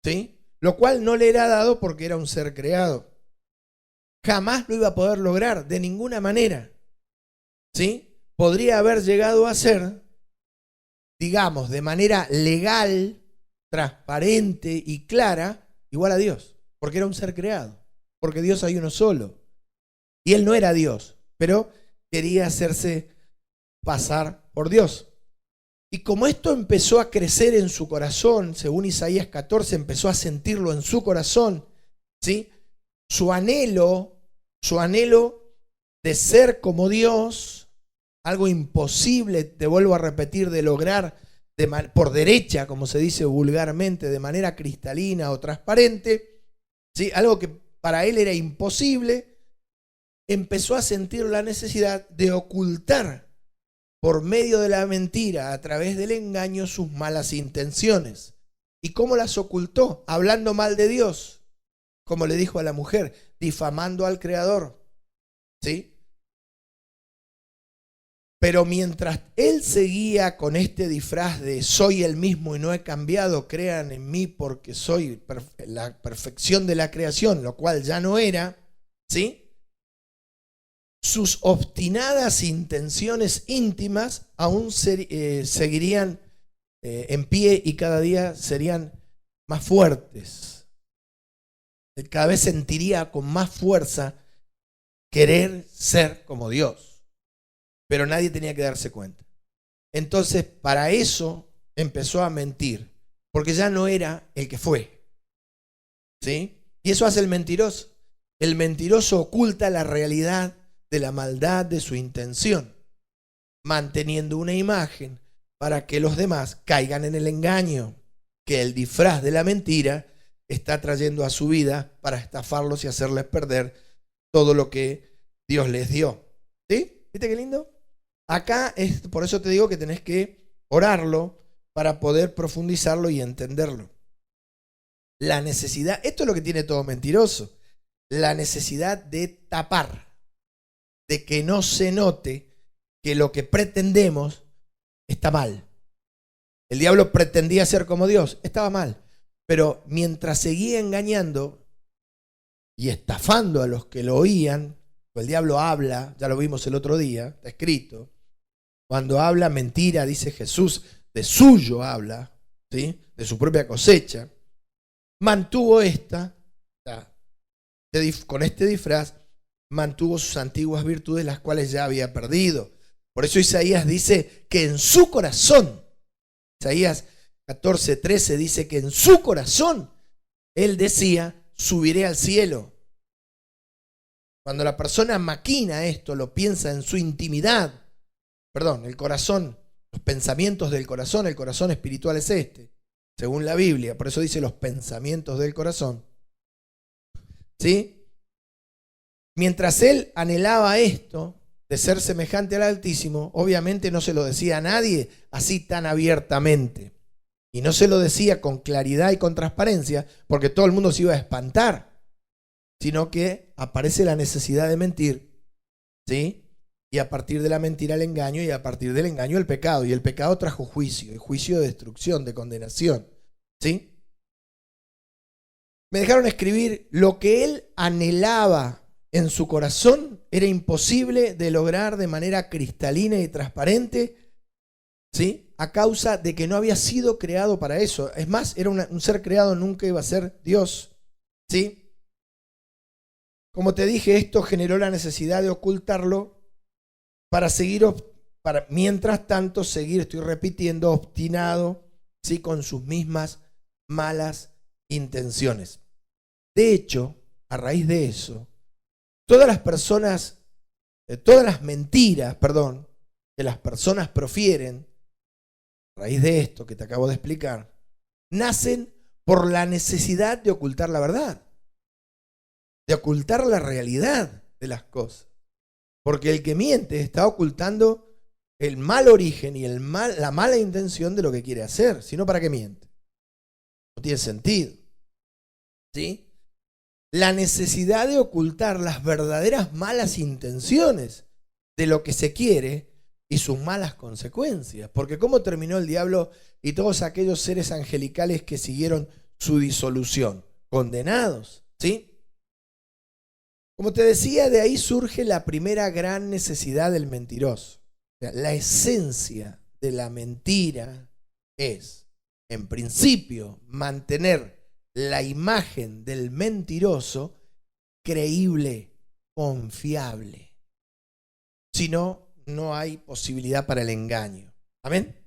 A: ¿Sí? Lo cual no le era dado porque era un ser creado. Jamás lo iba a poder lograr, de ninguna manera. ¿Sí? Podría haber llegado a ser, digamos, de manera legal, transparente y clara, igual a Dios, porque era un ser creado, porque Dios hay uno solo. Y él no era Dios, pero quería hacerse pasar por Dios. Y como esto empezó a crecer en su corazón, según Isaías 14, empezó a sentirlo en su corazón, ¿sí? Su anhelo de ser como Dios, algo imposible, te vuelvo a repetir, de lograr por derecha, como se dice vulgarmente, de manera cristalina o transparente, ¿sí? Algo que para él era imposible, empezó a sentir la necesidad de ocultar por medio de la mentira, a través del engaño, sus malas intenciones. ¿Y cómo las ocultó? Hablando mal de Dios, como le dijo a la mujer, difamando al Creador. ¿Sí? Pero mientras él seguía con este disfraz de soy el mismo y no he cambiado, crean en mí porque soy la perfección de la creación, lo cual ya no era, ¿sí? Sus obstinadas intenciones íntimas aún seguirían en pie y cada día serían más fuertes. Él cada vez sentiría con más fuerza querer ser como Dios, pero nadie tenía que darse cuenta. Entonces, para eso empezó a mentir, porque ya no era el que fue. ¿Sí? Y eso hace el mentiroso. El mentiroso oculta la realidad de la maldad de su intención, manteniendo una imagen para que los demás caigan en el engaño que el disfraz de la mentira está trayendo a su vida para estafarlos y hacerles perder todo lo que Dios les dio. ¿Sí? ¿Viste qué lindo? Acá es, por eso te digo que tenés que orarlo para poder profundizarlo y entenderlo. La necesidad, esto es lo que tiene todo mentiroso, la necesidad de tapar, de que no se note que lo que pretendemos está mal. El diablo pretendía ser como Dios, estaba mal, pero mientras seguía engañando y estafando a los que lo oían, pues el diablo habla, ya lo vimos el otro día, está escrito, cuando habla mentira, dice Jesús, de suyo habla, ¿sí? De su propia cosecha, mantuvo con este disfraz, mantuvo sus antiguas virtudes, las cuales ya había perdido. Por eso Isaías dice que en su corazón, Isaías 14:13 dice que en su corazón, él decía, subiré al cielo. Cuando la persona maquina esto, lo piensa en su intimidad, el corazón, los pensamientos del corazón, el corazón espiritual es este, según la Biblia, por eso dice los pensamientos del corazón. ¿Sí? Mientras él anhelaba esto, de ser semejante al Altísimo, obviamente no se lo decía a nadie así tan abiertamente. Y no se lo decía con claridad y con transparencia, porque todo el mundo se iba a espantar, sino que aparece la necesidad de mentir, ¿sí? Y a partir de la mentira el engaño, y a partir del engaño el pecado. Y el pecado trajo juicio, y juicio de destrucción, de condenación, ¿sí? Me dejaron escribir, lo que él anhelaba en su corazón era imposible de lograr de manera cristalina y transparente, ¿sí? A causa de que no había sido creado para eso. Es más, era un ser creado, nunca iba a ser Dios, ¿sí? Como te dije, esto generó la necesidad de ocultarlo para seguir, mientras tanto seguir, estoy repitiendo, obstinado, ¿sí? Con sus mismas malas intenciones. De hecho, a raíz de eso, todas las mentiras, que las personas profieren, a raíz de esto que te acabo de explicar, nacen por la necesidad de ocultar la verdad, de ocultar la realidad de las cosas. Porque el que miente está ocultando el mal origen y la mala intención de lo que quiere hacer. Si no, ¿para qué miente? No tiene sentido. ¿Sí? La necesidad de ocultar las verdaderas malas intenciones de lo que se quiere y sus malas consecuencias. Porque ¿cómo terminó el diablo y todos aquellos seres angelicales que siguieron su disolución? Condenados, ¿sí? Como te decía, de ahí surge la primera gran necesidad del mentiroso. O sea, la esencia de la mentira es, en principio, mantener la imagen del mentiroso creíble, confiable. Si no, no hay posibilidad para el engaño. ¿Amén?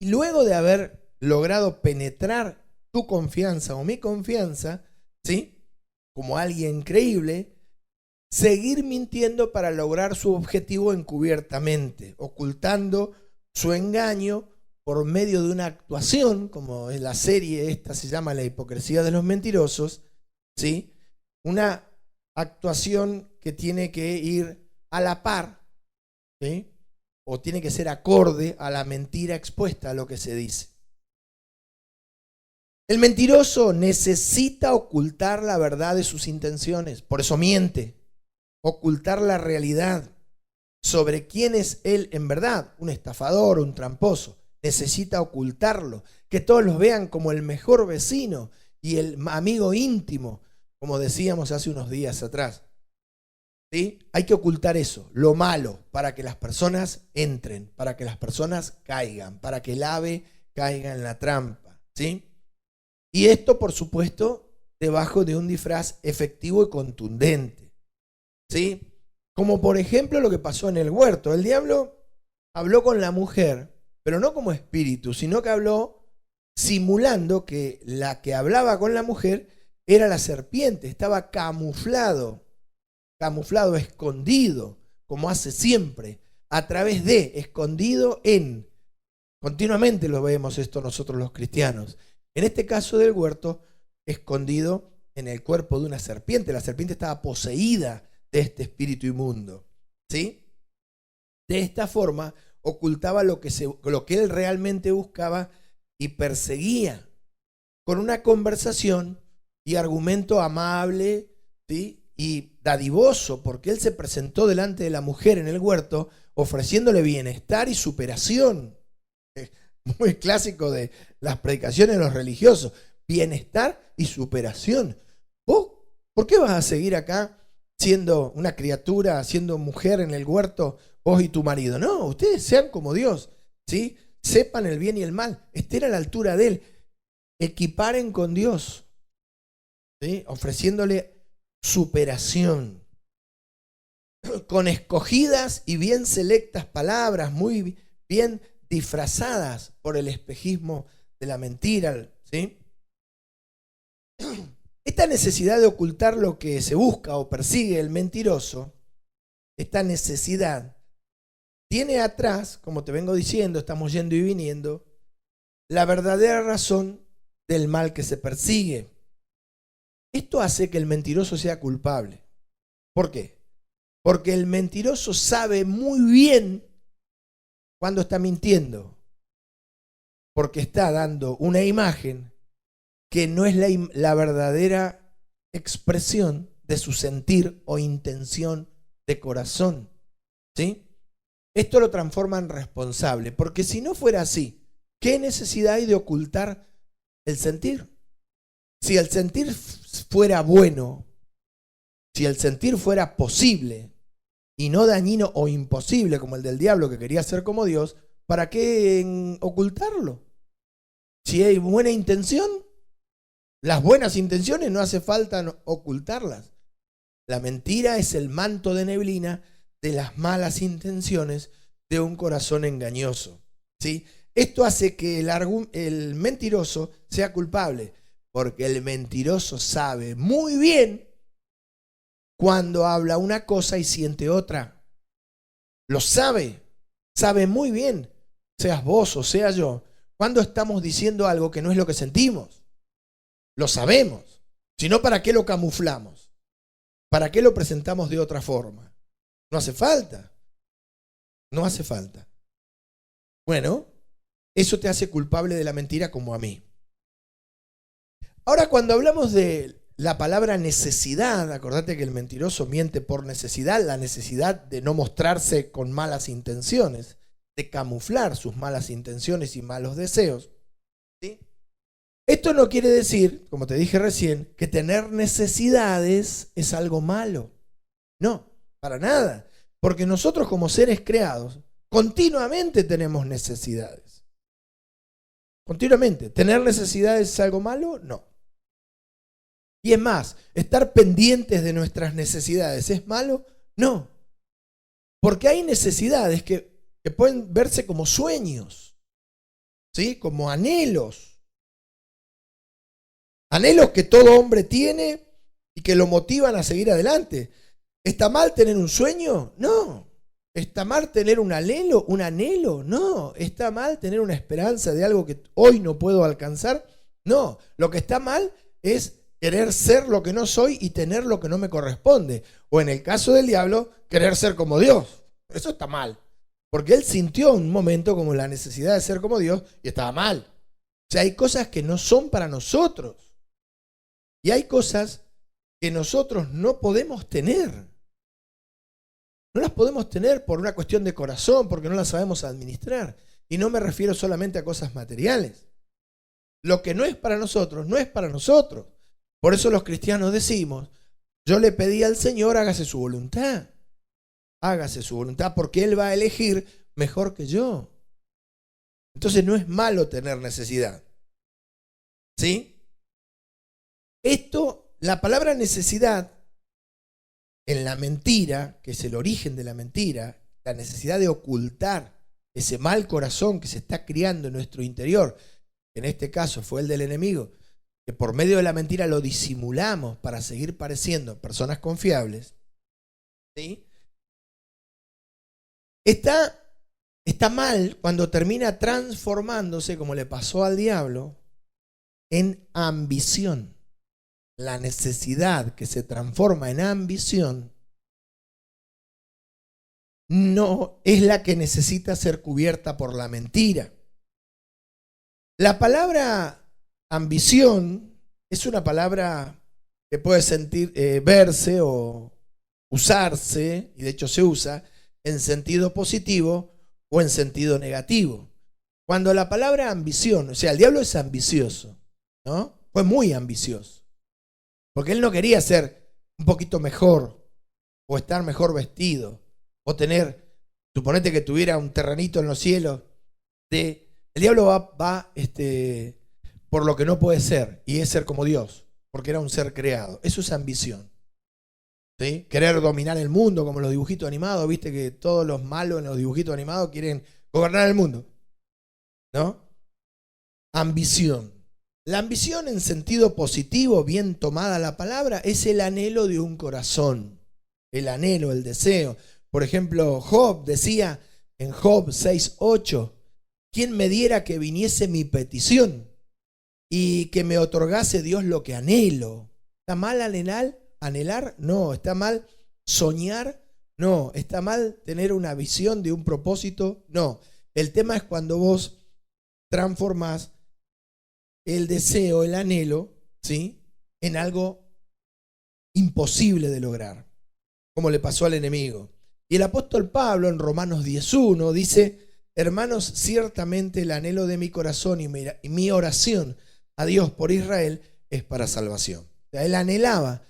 A: Y luego de haber logrado penetrar tu confianza o mi confianza, ¿sí?, como alguien creíble, seguir mintiendo para lograr su objetivo encubiertamente, ocultando su engaño por medio de una actuación, como en la serie esta se llama La hipocresía de los mentirosos, ¿sí? Una actuación que tiene que ir a la par, ¿sí?, o tiene que ser acorde a la mentira expuesta, a lo que se dice. El mentiroso necesita ocultar la verdad de sus intenciones, por eso miente, ocultar la realidad sobre quién es él en verdad, un estafador, un tramposo. Necesita ocultarlo, que todos los vean como el mejor vecino y el amigo íntimo, como decíamos hace unos días atrás. ¿Sí? Hay que ocultar eso, lo malo, para que las personas entren, para que las personas caigan, para que el ave caiga en la trampa, ¿sí? Y esto, por supuesto, debajo de un disfraz efectivo y contundente, ¿sí? Como por ejemplo lo que pasó en el huerto. El diablo habló con la mujer, pero no como espíritu, sino que habló simulando que la que hablaba con la mujer era la serpiente. Estaba camuflado, escondido, como hace siempre, a través de, escondido en. Continuamente lo vemos esto nosotros los cristianos. En este caso del huerto, escondido en el cuerpo de una serpiente. La serpiente estaba poseída de este espíritu inmundo, ¿sí? De esta forma ocultaba lo que él realmente buscaba y perseguía con una conversación y argumento amable, ¿sí?, y dadivoso, porque él se presentó delante de la mujer en el huerto ofreciéndole bienestar y superación. Muy clásico de las predicaciones de los religiosos. Bienestar y superación. ¿Vos por qué vas a seguir acá siendo una criatura, siendo mujer en el huerto, vos y tu marido? No, ustedes sean como Dios, ¿sí? Sepan el bien y el mal, estén a la altura de Él, equiparen con Dios, ¿sí?, ofreciéndole superación, con escogidas y bien selectas palabras, muy bien disfrazadas por el espejismo de la mentira, ¿sí? Esta necesidad de ocultar lo que se busca o persigue el mentiroso, esta necesidad tiene atrás, como te vengo diciendo, estamos yendo y viniendo, la verdadera razón del mal que se persigue. Esto hace que el mentiroso sea culpable. ¿Por qué? Porque el mentiroso sabe muy bien cuando está mintiendo, porque está dando una imagen que no es la verdadera expresión de su sentir o intención de corazón, ¿sí? Esto lo transforma en responsable, porque si no fuera así, ¿qué necesidad hay de ocultar el sentir? Si el sentir fuera bueno, si el sentir fuera posible y no dañino o imposible como el del diablo que quería ser como Dios, ¿para qué ocultarlo? Si hay buena intención, las buenas intenciones no hace falta ocultarlas. La mentira es el manto de neblina de las malas intenciones de un corazón engañoso, ¿sí? Esto hace que el mentiroso sea culpable, porque el mentiroso sabe muy bien cuando habla una cosa y siente otra. Lo sabe muy bien, seas vos o sea yo. cuando estamos diciendo algo que no es lo que sentimos. Lo sabemos. Si no, ¿para qué lo camuflamos? ¿Para qué lo presentamos de otra forma? No hace falta. No hace falta. Bueno, eso te hace culpable de la mentira como a mí. Ahora, cuando hablamos de la palabra necesidad, acordate que el mentiroso miente por necesidad, la necesidad de no mostrarse con malas intenciones, de camuflar sus malas intenciones y malos deseos. ¿Sí? Esto no quiere decir, como te dije recién, que tener necesidades es algo malo. No, para nada. Porque nosotros como seres creados continuamente tenemos necesidades. Continuamente. ¿Tener necesidades es algo malo? No. Y es más, estar pendientes de nuestras necesidades, ¿es malo? No. Porque hay necesidades que pueden verse como sueños, ¿sí? Como anhelos. Anhelos que todo hombre tiene y que lo motivan a seguir adelante. ¿Está mal tener un sueño? No. ¿Está mal tener un anhelo? ¿Un anhelo? No. ¿Está mal tener una esperanza de algo que hoy no puedo alcanzar? No. Lo que está mal es querer ser lo que no soy y tener lo que no me corresponde. O en el caso del diablo, querer ser como Dios. Eso está mal. Porque él sintió un momento como la necesidad de ser como Dios y estaba mal. O sea, hay cosas que no son para nosotros. Y hay cosas que nosotros no podemos tener. No las podemos tener por una cuestión de corazón, porque no las sabemos administrar. Y no me refiero solamente a cosas materiales. Lo que no es para nosotros, no es para nosotros. Por eso los cristianos decimos, yo le pedí al Señor, hágase su voluntad. Hágase su voluntad porque Él va a elegir mejor que yo. Entonces no es malo tener necesidad. ¿Sí? La palabra necesidad, en la mentira, que es el origen de la mentira, la necesidad de ocultar ese mal corazón que se está criando en nuestro interior, en este caso fue el del enemigo, que por medio de la mentira lo disimulamos para seguir pareciendo personas confiables, ¿sí? Está mal cuando termina transformándose, como le pasó al diablo, en ambición. La necesidad que se transforma en ambición no es la que necesita ser cubierta por la mentira. La palabra ambición es una palabra que puede verse o usarse, y de hecho se usa, en sentido positivo o en sentido negativo. Cuando la palabra ambición, o sea, el diablo es ambicioso, ¿no? Fue muy ambicioso. Porque él no quería ser un poquito mejor, o estar mejor vestido, o suponete que tuviera un terrenito en los cielos. El diablo va por lo que no puede ser, y es ser como Dios, porque era un ser creado. Eso es ambición. ¿Sí? Querer dominar el mundo, como los dibujitos animados, viste que todos los malos en los dibujitos animados quieren gobernar el mundo, ¿no? Ambición. La ambición en sentido positivo, bien tomada la palabra, es el anhelo de un corazón. El anhelo, el deseo. Por ejemplo, Job decía en Job 6:8, ¿quién me diera que viniese mi petición y que me otorgase Dios lo que anhelo? ¿Está mal anhelar? No. ¿Está mal soñar? No. ¿Está mal tener una visión de un propósito? No. El tema es cuando vos transformás el deseo, el anhelo, ¿sí?, en algo imposible de lograr, como le pasó al enemigo. Y el apóstol Pablo en Romanos 10:1 dice, hermanos, ciertamente el anhelo de mi corazón y mi oración a Dios por Israel es para salvación. O sea, él anhelaba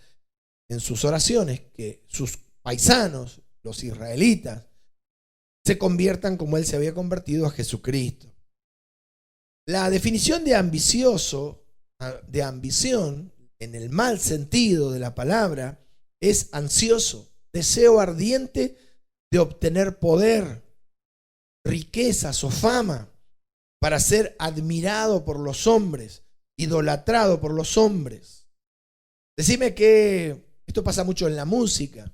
A: en sus oraciones que sus paisanos, los israelitas, se conviertan como él se había convertido a Jesucristo. La definición de ambicioso, de ambición, en el mal sentido de la palabra, es ansioso, deseo ardiente de obtener poder, riquezas o fama para ser admirado por los hombres, idolatrado por los hombres. Decime que esto pasa mucho en la música,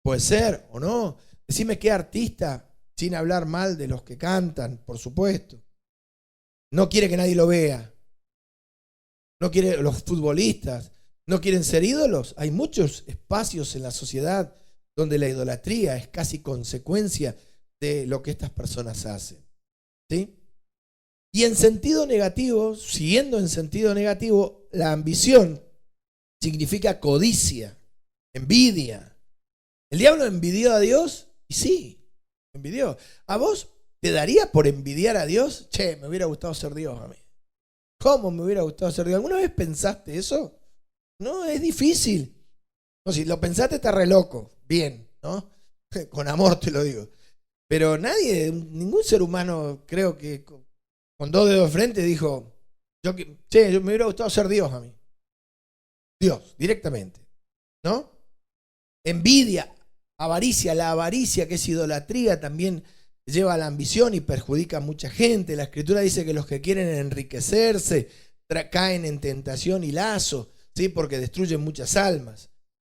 A: puede ser o no. Decime qué artista, sin hablar mal de los que cantan, por supuesto, no quiere que nadie lo vea. No quiere, los futbolistas no quieren ser ídolos. Hay muchos espacios en la sociedad donde la idolatría es casi consecuencia de lo que estas personas hacen. ¿Sí? Y en sentido negativo, siguiendo en sentido negativo, la ambición significa codicia, envidia. ¿El diablo envidió a Dios? Y sí, envidió. ¿A vos te daría por envidiar a Dios? Che, me hubiera gustado ser Dios a mí. ¿Cómo me hubiera gustado ser Dios? ¿Alguna vez pensaste eso? No, es difícil. No, si lo pensaste está re loco. Bien, ¿no? Con amor te lo digo. Pero nadie, ningún ser humano, creo que con dos dedos de frente dijo, yo me hubiera gustado ser Dios a mí. Dios, directamente. ¿No? Envidia, avaricia. La avaricia, que es idolatría, también lleva a la ambición y perjudica a mucha gente. La Escritura dice que los que quieren enriquecerse caen en tentación y lazo, ¿sí? Porque destruyen muchas almas.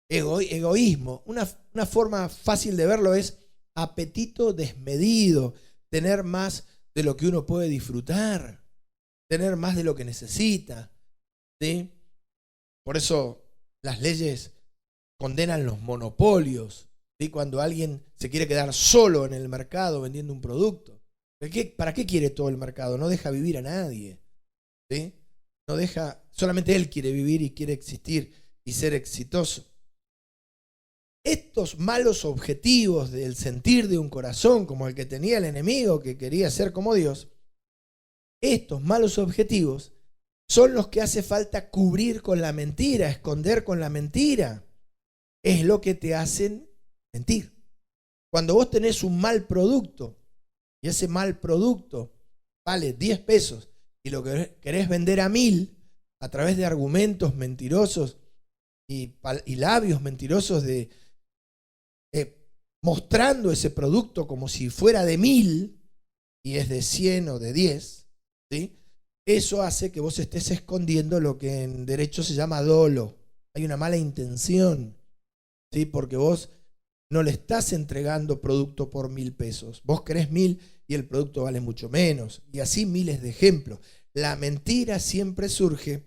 A: Egoísmo. Una forma fácil de verlo es apetito desmedido, tener más de lo que uno puede disfrutar, tener más de lo que necesita, ¿sí? Por eso las leyes condenan los monopolios, ¿sí? Cuando alguien se quiere quedar solo en el mercado vendiendo un producto. ¿Para qué quiere todo el mercado? No deja vivir a nadie, ¿sí? No deja, solamente él quiere vivir y quiere existir y ser exitoso. Estos malos objetivos del sentir de un corazón, como el que tenía el enemigo que quería ser como Dios, estos malos objetivos son los que hace falta cubrir con la mentira, esconder con la mentira. Es lo que te hacen mentir. Cuando vos tenés un mal producto y ese mal producto vale 10 pesos y lo que querés vender a 1000 a través de argumentos mentirosos y labios mentirosos de mostrando ese producto como si fuera de 1000 y es de 100 o de 10, ¿sí? Eso hace que vos estés escondiendo lo que en derecho se llama dolo. Hay una mala intención, ¿sí? Porque vos no le estás entregando producto por 1000 pesos. Vos querés 1000 y el producto vale mucho menos. Y así miles de ejemplos. La mentira siempre surge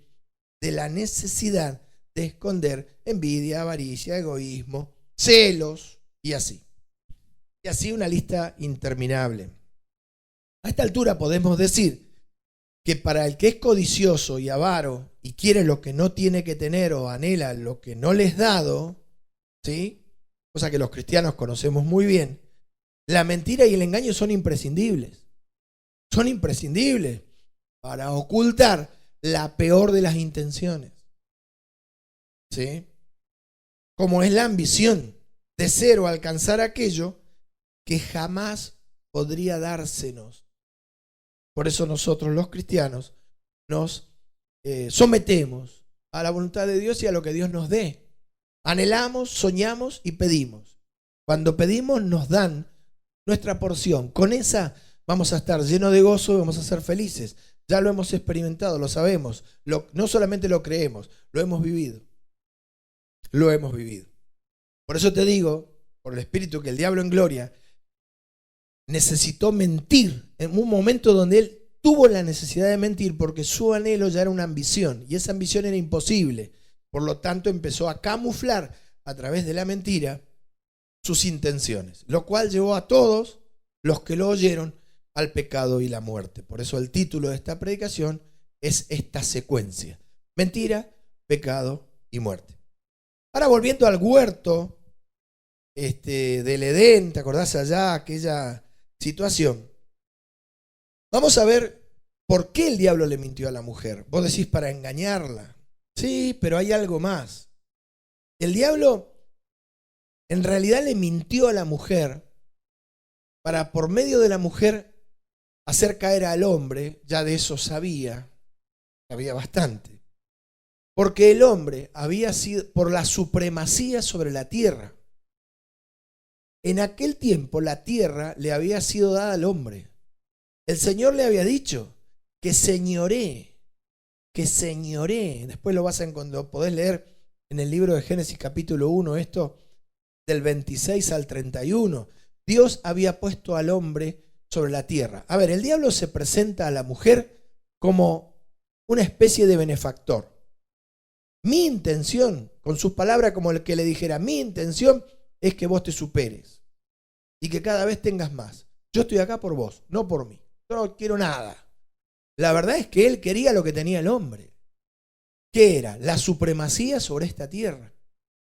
A: de la necesidad de esconder envidia, avaricia, egoísmo, celos y así. Y así una lista interminable. A esta altura podemos decir que para el que es codicioso y avaro y quiere lo que no tiene que tener o anhela lo que no le es dado, ¿sí? Cosa que los cristianos conocemos muy bien, la mentira y el engaño son imprescindibles. Son imprescindibles para ocultar la peor de las intenciones, ¿sí? Como es la ambición de ser o alcanzar aquello que jamás podría dársenos. Por eso nosotros los cristianos nos sometemos a la voluntad de Dios y a lo que Dios nos dé. Anhelamos, soñamos y pedimos. Cuando pedimos nos dan nuestra porción. Con esa vamos a estar llenos de gozo y vamos a ser felices. Ya lo hemos experimentado, lo sabemos. No solamente lo creemos, lo hemos vivido. Lo hemos vivido. Por eso te digo, por el Espíritu, que el diablo en gloria necesitó mentir en un momento donde él tuvo la necesidad de mentir porque su anhelo ya era una ambición y esa ambición era imposible. Por lo tanto, empezó a camuflar a través de la mentira sus intenciones, lo cual llevó a todos los que lo oyeron al pecado y la muerte. Por eso el título de esta predicación es esta secuencia: mentira, pecado y muerte. Ahora, volviendo al huerto del Edén, ¿te acordás allá aquella situación? Vamos a ver por qué el diablo le mintió a la mujer. Vos decís para engañarla. Sí, pero hay algo más. El diablo en realidad le mintió a la mujer para, por medio de la mujer, hacer caer al hombre. Ya de eso sabía bastante. Porque el hombre había sido, por la supremacía sobre la tierra. En aquel tiempo la tierra le había sido dada al hombre. El Señor le había dicho que señoree. Después lo vas a encontrar, podés leer en el libro de Génesis capítulo 1 esto, del 26 al 31. Dios había puesto al hombre sobre la tierra. A ver, el diablo se presenta a la mujer como una especie de benefactor. Mi intención, con sus palabras como el que le dijera, mi intención es que vos te superes y que cada vez tengas más. Yo estoy acá por vos, no por mí. Yo no quiero nada. La verdad es que él quería lo que tenía el hombre. ¿Qué era? La supremacía sobre esta tierra.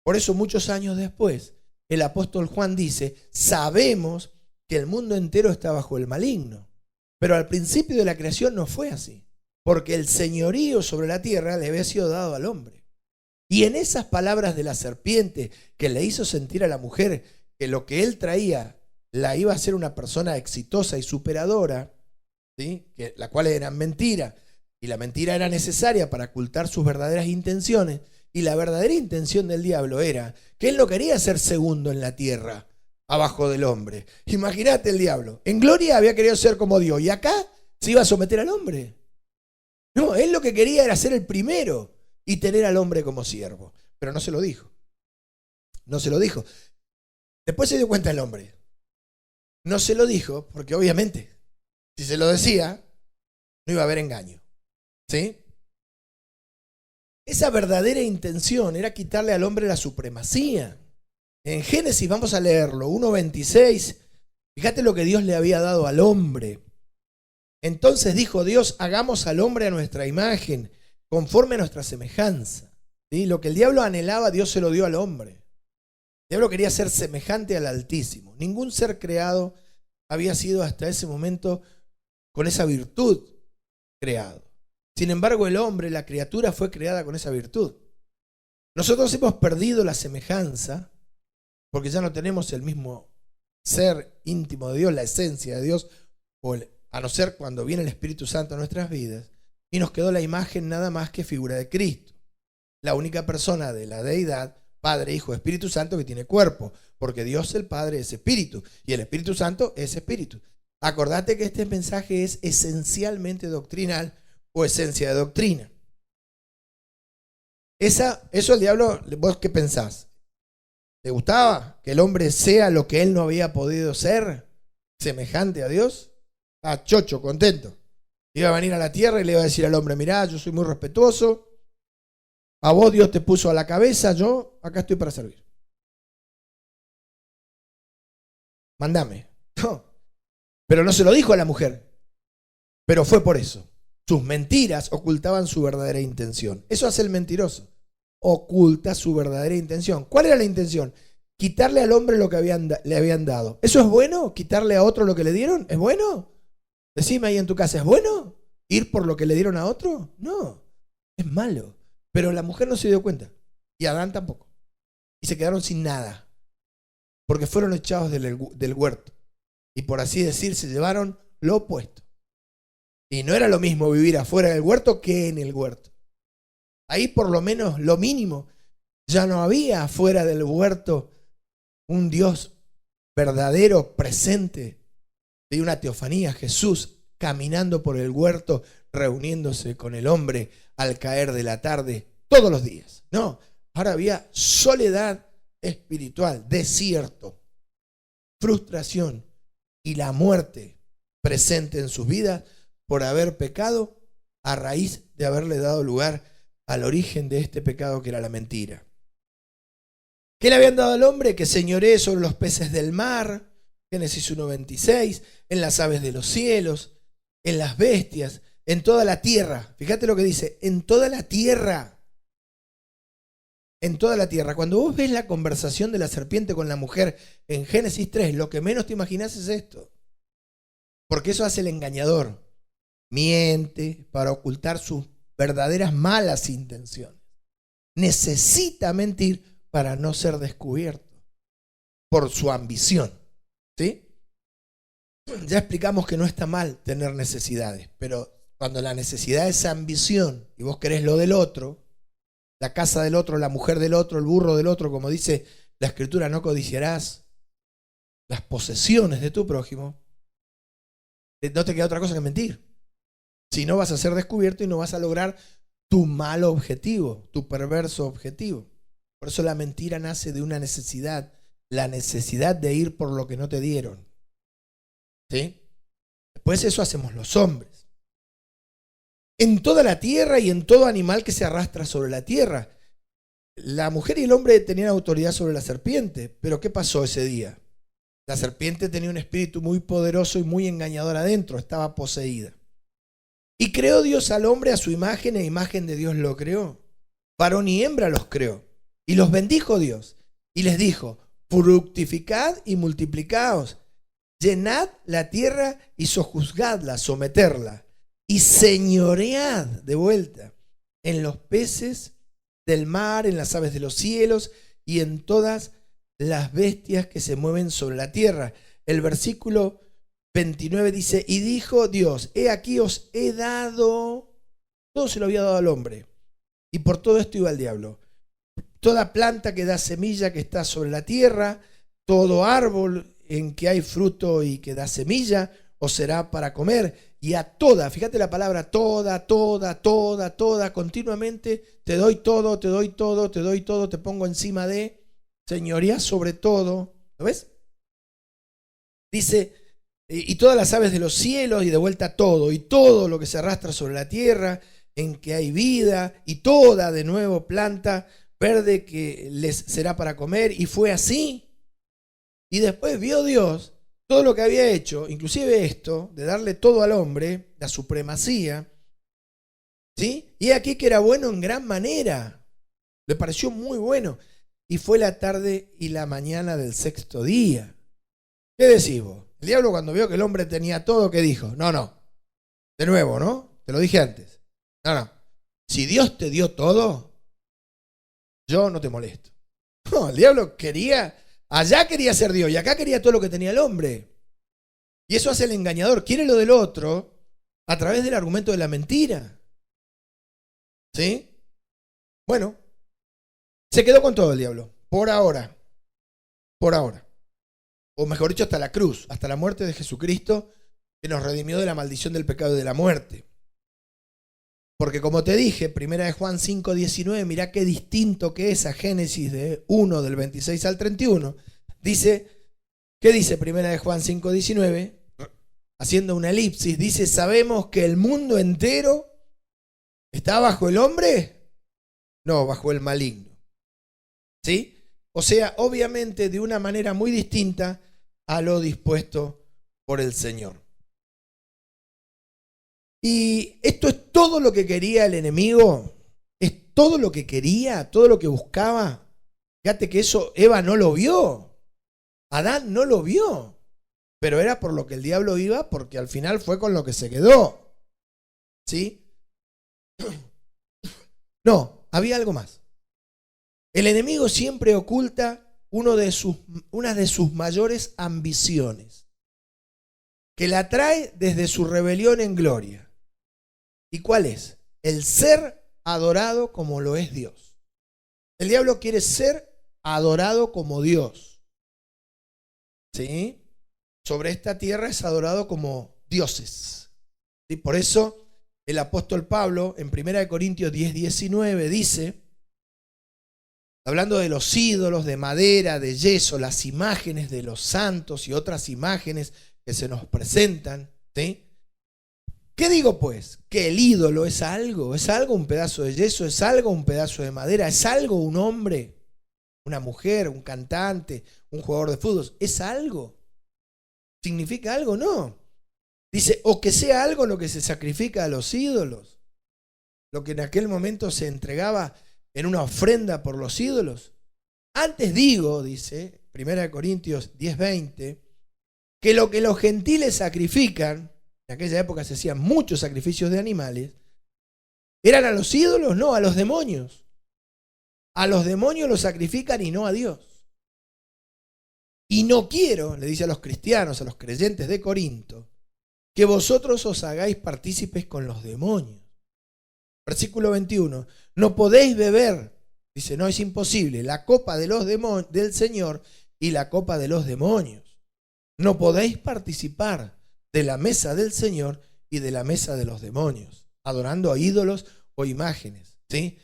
A: Por eso muchos años después, el apóstol Juan dice, sabemos que el mundo entero está bajo el maligno. Pero al principio de la creación no fue así, porque el señorío sobre la tierra le había sido dado al hombre. Y en esas palabras de la serpiente que le hizo sentir a la mujer que lo que él traía la iba a ser una persona exitosa y superadora, ¿sí? La cual era mentira, y la mentira era necesaria para ocultar sus verdaderas intenciones, y la verdadera intención del diablo era que él no quería ser segundo en la tierra, abajo del hombre. Imagínate el diablo, en gloria había querido ser como Dios, y acá se iba a someter al hombre. No, él lo que quería era ser el primero y tener al hombre como siervo, pero no se lo dijo. No se lo dijo. Después se dio cuenta el hombre. No se lo dijo porque obviamente, si se lo decía, no iba a haber engaño. ¿Sí? Esa verdadera intención era quitarle al hombre la supremacía. En Génesis, vamos a leerlo, 1:26, fíjate lo que Dios le había dado al hombre. Entonces dijo Dios, hagamos al hombre a nuestra imagen, conforme a nuestra semejanza. ¿Sí? Lo que el diablo anhelaba, Dios se lo dio al hombre. El diablo quería ser semejante al Altísimo. Ningún ser creado había sido hasta ese momento con esa virtud creado. Sin embargo, el hombre, la criatura, fue creada con esa virtud. Nosotros hemos perdido la semejanza porque ya no tenemos el mismo ser íntimo de Dios, la esencia de Dios, a no ser cuando viene el Espíritu Santo a nuestras vidas, y nos quedó la imagen nada más que figura de Cristo, la única persona de la deidad, Padre, Hijo, Espíritu Santo, que tiene cuerpo, porque Dios el Padre es Espíritu y el Espíritu Santo es Espíritu. Acordate que este mensaje es esencialmente doctrinal o esencia de doctrina. Eso el diablo, ¿vos qué pensás? ¿Te gustaba que el hombre sea lo que él no había podido ser, semejante a Dios? Ah, chocho, contento. Iba a venir a la tierra y le iba a decir al hombre, mirá, yo soy muy respetuoso, a vos Dios te puso a la cabeza, yo acá estoy para servir. Mándame. No. Pero no se lo dijo a la mujer. Pero fue por eso. Sus mentiras ocultaban su verdadera intención. Eso hace el mentiroso. Oculta su verdadera intención. ¿Cuál era la intención? Quitarle al hombre lo que le habían dado. ¿Eso es bueno? ¿Quitarle a otro lo que le dieron? ¿Es bueno? Decime ahí en tu casa, ¿es bueno ir por lo que le dieron a otro? No, es malo. Pero la mujer no se dio cuenta. Y Adán tampoco. Y se quedaron sin nada. Porque fueron echados del huerto. Y por así decir, se llevaron lo opuesto. Y no era lo mismo vivir afuera del huerto que en el huerto. Ahí por lo menos lo mínimo. Ya no había afuera del huerto un Dios verdadero, presente, de una teofanía, Jesús caminando por el huerto, reuniéndose con el hombre al caer de la tarde, todos los días. No, ahora había soledad espiritual, desierto, frustración y la muerte presente en sus vidas por haber pecado a raíz de haberle dado lugar al origen de este pecado que era la mentira. ¿Qué le habían dado al hombre? Que señoree sobre los peces del mar, Génesis 1:26, en las aves de los cielos, en las bestias, en toda la tierra. Fíjate lo que dice, en toda la tierra. En toda la tierra. Cuando vos ves la conversación de la serpiente con la mujer en Génesis 3, lo que menos te imaginás es esto. Porque eso hace el engañador. Miente para ocultar sus verdaderas malas intenciones. Necesita mentir para no ser descubierto por su ambición. ¿Sí? Ya explicamos que no está mal tener necesidades, pero cuando la necesidad es ambición y vos querés lo del otro, la casa del otro, la mujer del otro, el burro del otro, como dice la Escritura, no codiciarás las posesiones de tu prójimo, no te queda otra cosa que mentir. Si no, vas a ser descubierto y no vas a lograr tu malo objetivo, tu perverso objetivo. Por eso la mentira nace de una necesidad, la necesidad de ir por lo que no te dieron. ¿Sí? Después eso hacemos los hombres. en toda la tierra y en todo animal que se arrastra sobre la tierra. La mujer y el hombre tenían autoridad sobre la serpiente, pero ¿qué pasó ese día? La serpiente tenía un espíritu muy poderoso y muy engañador adentro, estaba poseída. Y creó Dios al hombre a su imagen, e imagen de Dios lo creó. Varón y hembra los creó. Y los bendijo Dios. Y les dijo, fructificad y multiplicaos, llenad la tierra y sojuzgadla, someterla, y señoread de vuelta en los peces del mar, en las aves de los cielos y en todas las bestias que se mueven sobre la tierra. El versículo 29 dice, y dijo Dios, he aquí os he dado, todo se lo había dado al hombre, y por todo esto iba el diablo, toda planta que da semilla que está sobre la tierra, todo árbol en que hay fruto y que da semilla, os será para comer. Y a toda, fíjate la palabra toda, continuamente te doy todo, te doy todo, te doy todo, te pongo encima de, señoría sobre todo. ¿Lo ves? Dice, y todas las aves de los cielos, y de vuelta todo, y todo lo que se arrastra sobre la tierra, en que hay vida, y toda de nuevo planta verde que les será para comer. Y fue así. Y después vio Dios todo lo que había hecho, inclusive esto, de darle todo al hombre, la supremacía, ¿sí? Y aquí que era bueno en gran manera. Le pareció muy bueno. Y fue la tarde y la mañana del sexto día. ¿Qué decís vos? El diablo cuando vio que el hombre tenía todo, ¿qué dijo? No. De nuevo, ¿no? Te lo dije antes. No. Si Dios te dio todo, yo no te molesto. No, el diablo quería... Allá quería ser Dios y acá quería todo lo que tenía el hombre. Y eso hace el engañador. Quiere lo del otro a través del argumento de la mentira. ¿Sí? Bueno, se quedó con todo el diablo. Por ahora. Por ahora. O mejor dicho, hasta la cruz, hasta la muerte de Jesucristo, que nos redimió de la maldición del pecado y de la muerte. Porque como te dije, 1 Juan 5:19, mirá qué distinto que es a Génesis 1, del 26 al 31. Dice, ¿qué dice 1 Juan 5:19? Haciendo una elipsis, dice, ¿sabemos que el mundo entero está bajo el hombre? No, bajo el maligno. ¿Sí? O sea, obviamente de una manera muy distinta a lo dispuesto por el Señor. Y esto es todo lo que quería el enemigo, es todo lo que quería, todo lo que buscaba. Fíjate que eso Eva no lo vio, Adán no lo vio, pero era por lo que el diablo iba, porque al final fue con lo que se quedó. ¿Sí? No, había algo más. El enemigo siempre oculta una de sus mayores ambiciones, que la trae desde su rebelión en gloria. ¿Y cuál es? El ser adorado como lo es Dios. El diablo quiere ser adorado como Dios. ¿Sí? Sobre esta tierra es adorado como dioses. ¿Sí? Por eso el apóstol Pablo en 1 Corintios 10:19 dice, hablando de los ídolos de madera, de yeso, las imágenes de los santos y otras imágenes que se nos presentan, ¿sí? ¿Qué digo pues? Que el ídolo es algo un pedazo de yeso, es algo un pedazo de madera, es algo un hombre, una mujer, un cantante, un jugador de fútbol, es algo. ¿Significa algo? No. Dice, o que sea algo lo que se sacrifica a los ídolos, lo que en aquel momento se entregaba en una ofrenda por los ídolos. Antes digo, dice 1 Corintios 10:20, que lo que los gentiles sacrifican, en aquella época se hacían muchos sacrificios de animales, ¿eran a los ídolos? No, a los demonios. A los demonios los sacrifican y no a Dios. Y no quiero, le dice a los cristianos, a los creyentes de Corinto, que vosotros os hagáis partícipes con los demonios. Versículo 21, no podéis beber, dice, no, es imposible, la copa de los del Señor y la copa de los demonios. No podéis participar de la mesa del Señor y de la mesa de los demonios, adorando a ídolos o imágenes, ¿sí?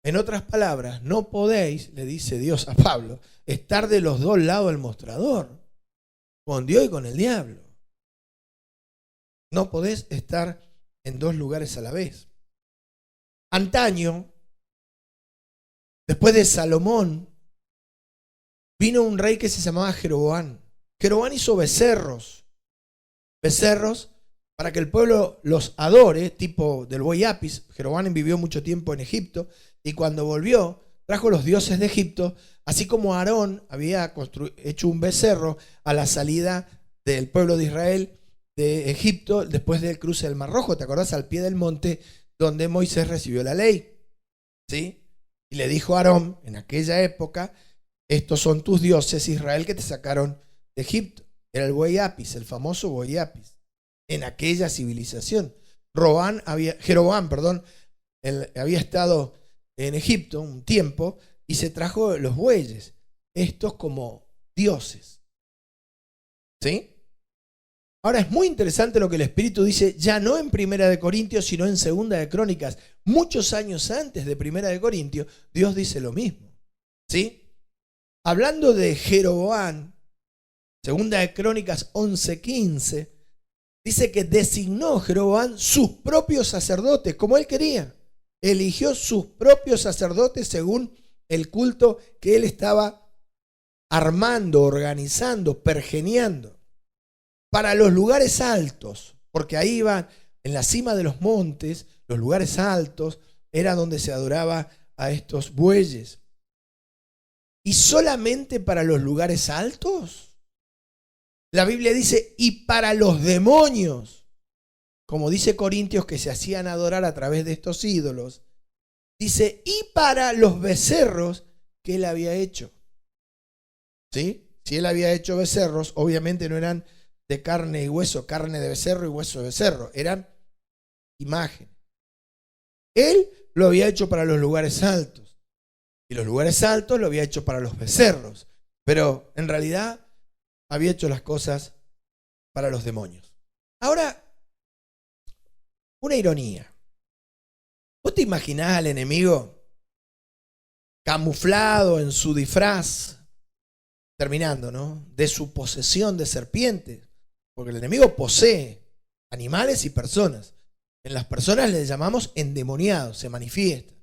A: En otras palabras, no podéis, le dice Dios a Pablo, estar de los dos lados del mostrador, con Dios y con el diablo. No podés estar en dos lugares a la vez. Antaño, después de Salomón, vino un rey que se llamaba Jeroboam. Jeroboam hizo becerros para que el pueblo los adore, tipo del buey Apis. Jeroboam vivió mucho tiempo en Egipto y cuando volvió trajo los dioses de Egipto, así como Aarón había hecho un becerro a la salida del pueblo de Israel de Egipto después del cruce del Mar Rojo. ¿Te acordás? Al pie del monte donde Moisés recibió la ley. ¿Sí? Y le dijo a Aarón en aquella época: estos son tus dioses, Israel, que te sacaron de Egipto. Era el buey Apis, el famoso buey Apis, en aquella civilización. Jeroboam, él había estado en Egipto un tiempo y se trajo los bueyes, estos como dioses. ¿Sí? Ahora es muy interesante lo que el Espíritu dice, ya no en Primera de Corintios, sino en Segunda de Crónicas. Muchos años antes de Primera de Corintios, Dios dice lo mismo. ¿Sí? Hablando de Jeroboam, Segunda de Crónicas 11:15, dice que designó Jeroboam sus propios sacerdotes, como él quería. Eligió sus propios sacerdotes según el culto que él estaba armando, organizando, pergeniando. Para los lugares altos, porque ahí iban en la cima de los montes, los lugares altos, era donde se adoraba a estos bueyes. ¿Y solamente para los lugares altos? La Biblia dice, y para los demonios, como dice Corintios, que se hacían adorar a través de estos ídolos, dice, y para los becerros que él había hecho. ¿Sí? Si él había hecho becerros, obviamente no eran de carne y hueso, carne de becerro y hueso de becerro, eran imágenes. Él lo había hecho para los lugares altos, y los lugares altos lo había hecho para los becerros, pero en realidad había hecho las cosas para los demonios. Ahora, una ironía. ¿Vos te imaginás al enemigo camuflado en su disfraz, terminando, ¿no?, de su posesión de serpientes? Porque el enemigo posee animales y personas. En las personas les llamamos endemoniados, se manifiesta.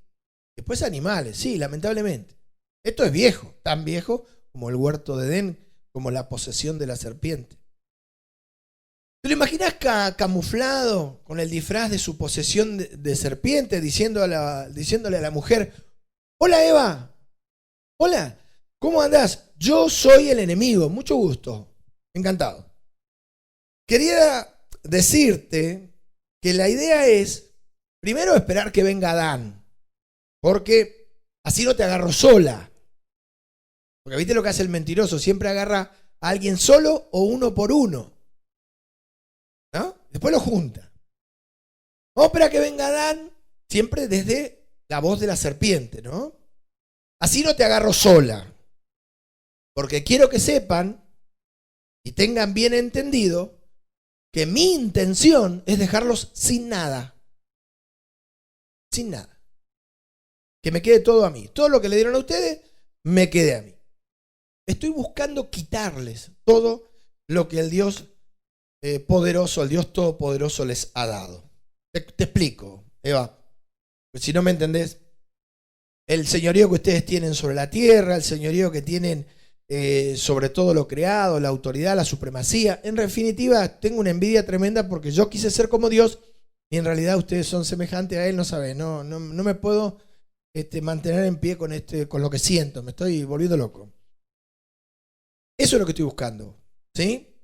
A: Después animales, sí, lamentablemente. Esto es viejo, tan viejo como el huerto de Edén, como la posesión de la serpiente. ¿Te lo imaginas camuflado con el disfraz de su posesión de serpiente, diciéndole a la mujer: hola Eva, hola, ¿cómo andás? Yo soy el enemigo, mucho gusto, encantado. Quería decirte que la idea es, primero, esperar que venga Adán, porque así no te agarro sola. Porque viste lo que hace el mentiroso, siempre agarra a alguien solo o uno por uno, ¿no? Después lo junta. Vamos a esperar que venga Adán, siempre desde la voz de la serpiente, ¿no? Así no te agarro sola, porque quiero que sepan y tengan bien entendido que mi intención es dejarlos sin nada. Sin nada. Que me quede todo a mí. Todo lo que le dieron a ustedes, me quede a mí. Estoy buscando quitarles todo lo que el Dios poderoso, el Dios todopoderoso les ha dado. Te explico, Eva. Pues si no me entendés, el señorío que ustedes tienen sobre la tierra, el señorío que tienen sobre todo lo creado, la autoridad, la supremacía. En definitiva, tengo una envidia tremenda porque yo quise ser como Dios y en realidad ustedes son semejantes a Él, no saben, no me puedo mantener en pie con lo que siento, me estoy volviendo loco. Eso es lo que estoy buscando, ¿sí?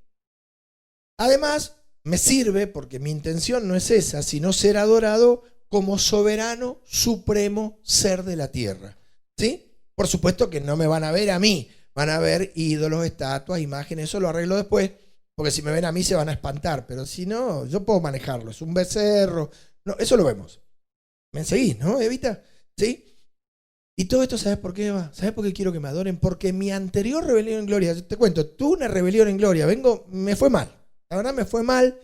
A: Además, me sirve porque mi intención no es esa, sino ser adorado como soberano, supremo ser de la tierra, ¿sí? Por supuesto que no me van a ver a mí, van a ver ídolos, estatuas, imágenes, eso lo arreglo después, porque si me ven a mí se van a espantar, pero si no, yo puedo manejarlo, es un becerro, no, eso lo vemos. ¿Me seguís, no, Evita? ¿Sí? Y todo esto, ¿sabes por qué, Eva? ¿Sabes por qué quiero que me adoren? Porque mi anterior rebelión en gloria, te cuento, tuve una rebelión en gloria, me fue mal, la verdad me fue mal,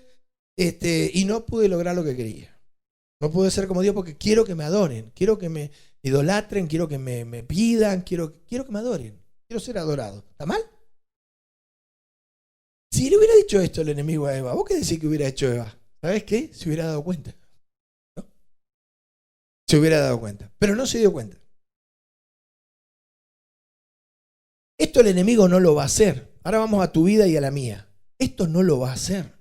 A: y no pude lograr lo que quería. No pude ser como Dios porque quiero que me adoren, quiero que me idolatren, quiero que me pidan, quiero que me adoren. Quiero ser adorado. ¿Está mal? Si le hubiera dicho esto el enemigo a Eva, ¿vos qué decís que hubiera hecho Eva? ¿Sabés qué? Se hubiera dado cuenta, ¿no? se hubiera dado cuenta. Pero no se dio cuenta. Esto el enemigo no lo va a hacer. Ahora vamos a tu vida y a la mía. Esto no lo va a hacer.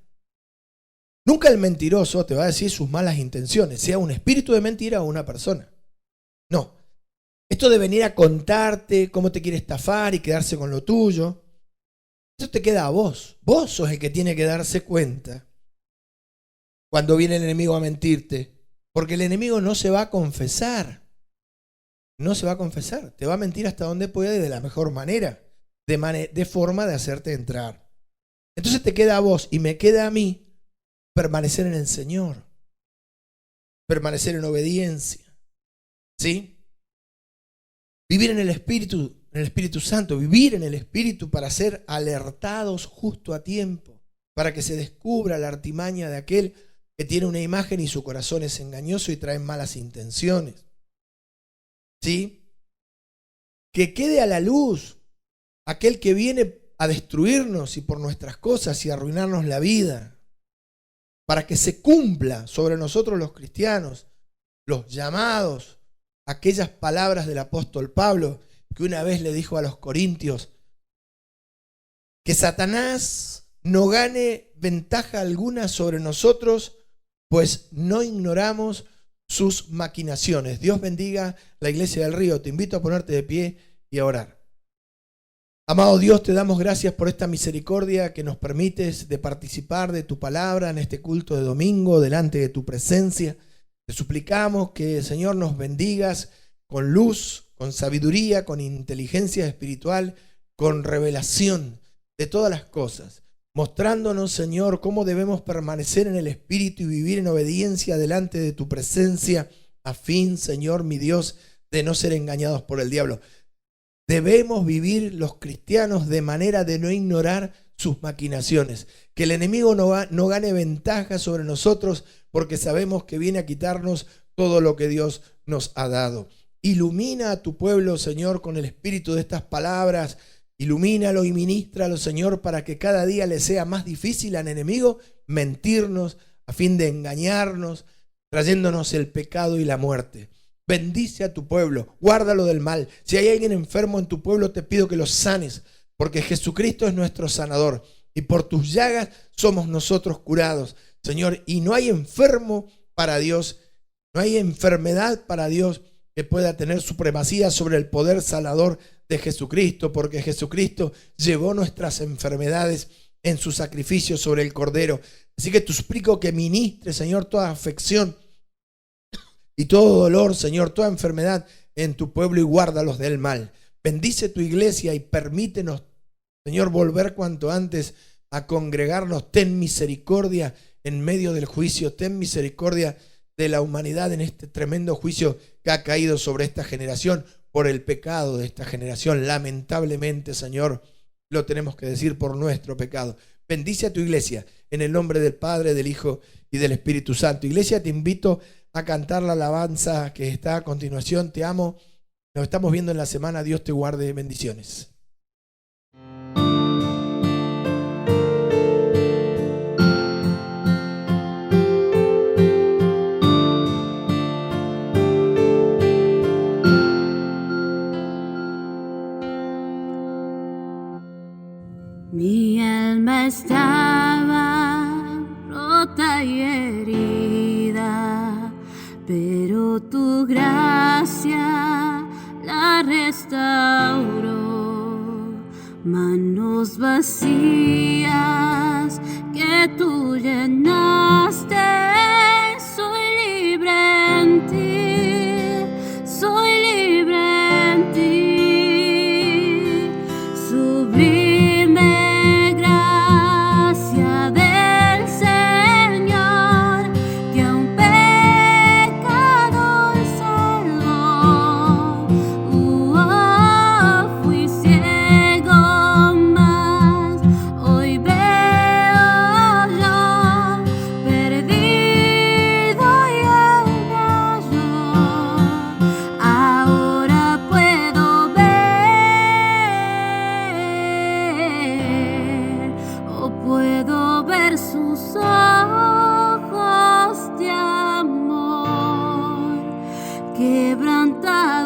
A: Nunca el mentiroso te va a decir sus malas intenciones, sea un espíritu de mentira o una persona. No. Esto de venir a contarte cómo te quiere estafar y quedarse con lo tuyo, eso te queda a vos. Vos sos el que tiene que darse cuenta cuando viene el enemigo a mentirte. Porque el enemigo no se va a confesar. No se va a confesar. Te va a mentir hasta donde puede de la mejor manera. De forma de hacerte entrar. Entonces te queda a vos y me queda a mí permanecer en el Señor. Permanecer en obediencia. ¿Sí? Vivir en el Espíritu Santo. Vivir en el Espíritu para ser alertados justo a tiempo. Para que se descubra la artimaña de aquel que tiene una imagen y su corazón es engañoso y trae malas intenciones. ¿Sí? Que quede a la luz aquel que viene a destruirnos y por nuestras cosas y arruinarnos la vida. Para que se cumpla sobre nosotros los cristianos, los llamados, aquellas palabras del apóstol Pablo que una vez le dijo a los corintios, que Satanás no gane ventaja alguna sobre nosotros, pues no ignoramos sus maquinaciones. Dios bendiga la Iglesia del Río. Te invito a ponerte de pie y a orar. Amado Dios, te damos gracias por esta misericordia que nos permites de participar de tu palabra en este culto de domingo, delante de tu presencia. Te suplicamos que, Señor, nos bendigas con luz, con sabiduría, con inteligencia espiritual, con revelación de todas las cosas. Mostrándonos, Señor, cómo debemos permanecer en el Espíritu y vivir en obediencia delante de tu presencia, a fin, Señor, mi Dios, de no ser engañados por el diablo. Debemos vivir los cristianos de manera de no ignorar sus maquinaciones. Que el enemigo no gane ventaja sobre nosotros porque sabemos que viene a quitarnos todo lo que Dios nos ha dado. Ilumina a tu pueblo, Señor, con el espíritu de estas palabras. Ilumínalo y ministralo, Señor, para que cada día le sea más difícil al enemigo mentirnos a fin de engañarnos, trayéndonos el pecado y la muerte. Bendice a tu pueblo, guárdalo del mal. Si hay alguien enfermo en tu pueblo, te pido que lo sanes, porque Jesucristo es nuestro sanador y por tus llagas somos nosotros curados, Señor. Y no hay enfermo para Dios, no hay enfermedad para Dios que pueda tener supremacía sobre el poder sanador de Jesucristo, porque Jesucristo llevó nuestras enfermedades en su sacrificio sobre el Cordero. Así que te suplico que ministre, Señor, toda afección y todo dolor, Señor, toda enfermedad en tu pueblo y guárdalos del mal. Bendice tu iglesia y permítenos, Señor, volver cuanto antes a congregarnos. Ten misericordia en medio del juicio, ten misericordia de la humanidad en este tremendo juicio que ha caído sobre esta generación por el pecado de esta generación. Lamentablemente, Señor, lo tenemos que decir por nuestro pecado. Bendice a tu iglesia en el nombre del Padre, del Hijo y del Espíritu Santo. Iglesia, te invito a cantar la alabanza que está a continuación. Te amo. Nos estamos viendo en la semana. Dios te guarde. Bendiciones.
B: Mi alma estaba rota y herida, pero tu gracia la restauró. Manos vacías que tú llenaste, soy libre en ti, soy libre en ti. Sublime gracia del Señor, que a un pecador salvó. Fui ciego, mas hoy veo yo, perdido quebrantar.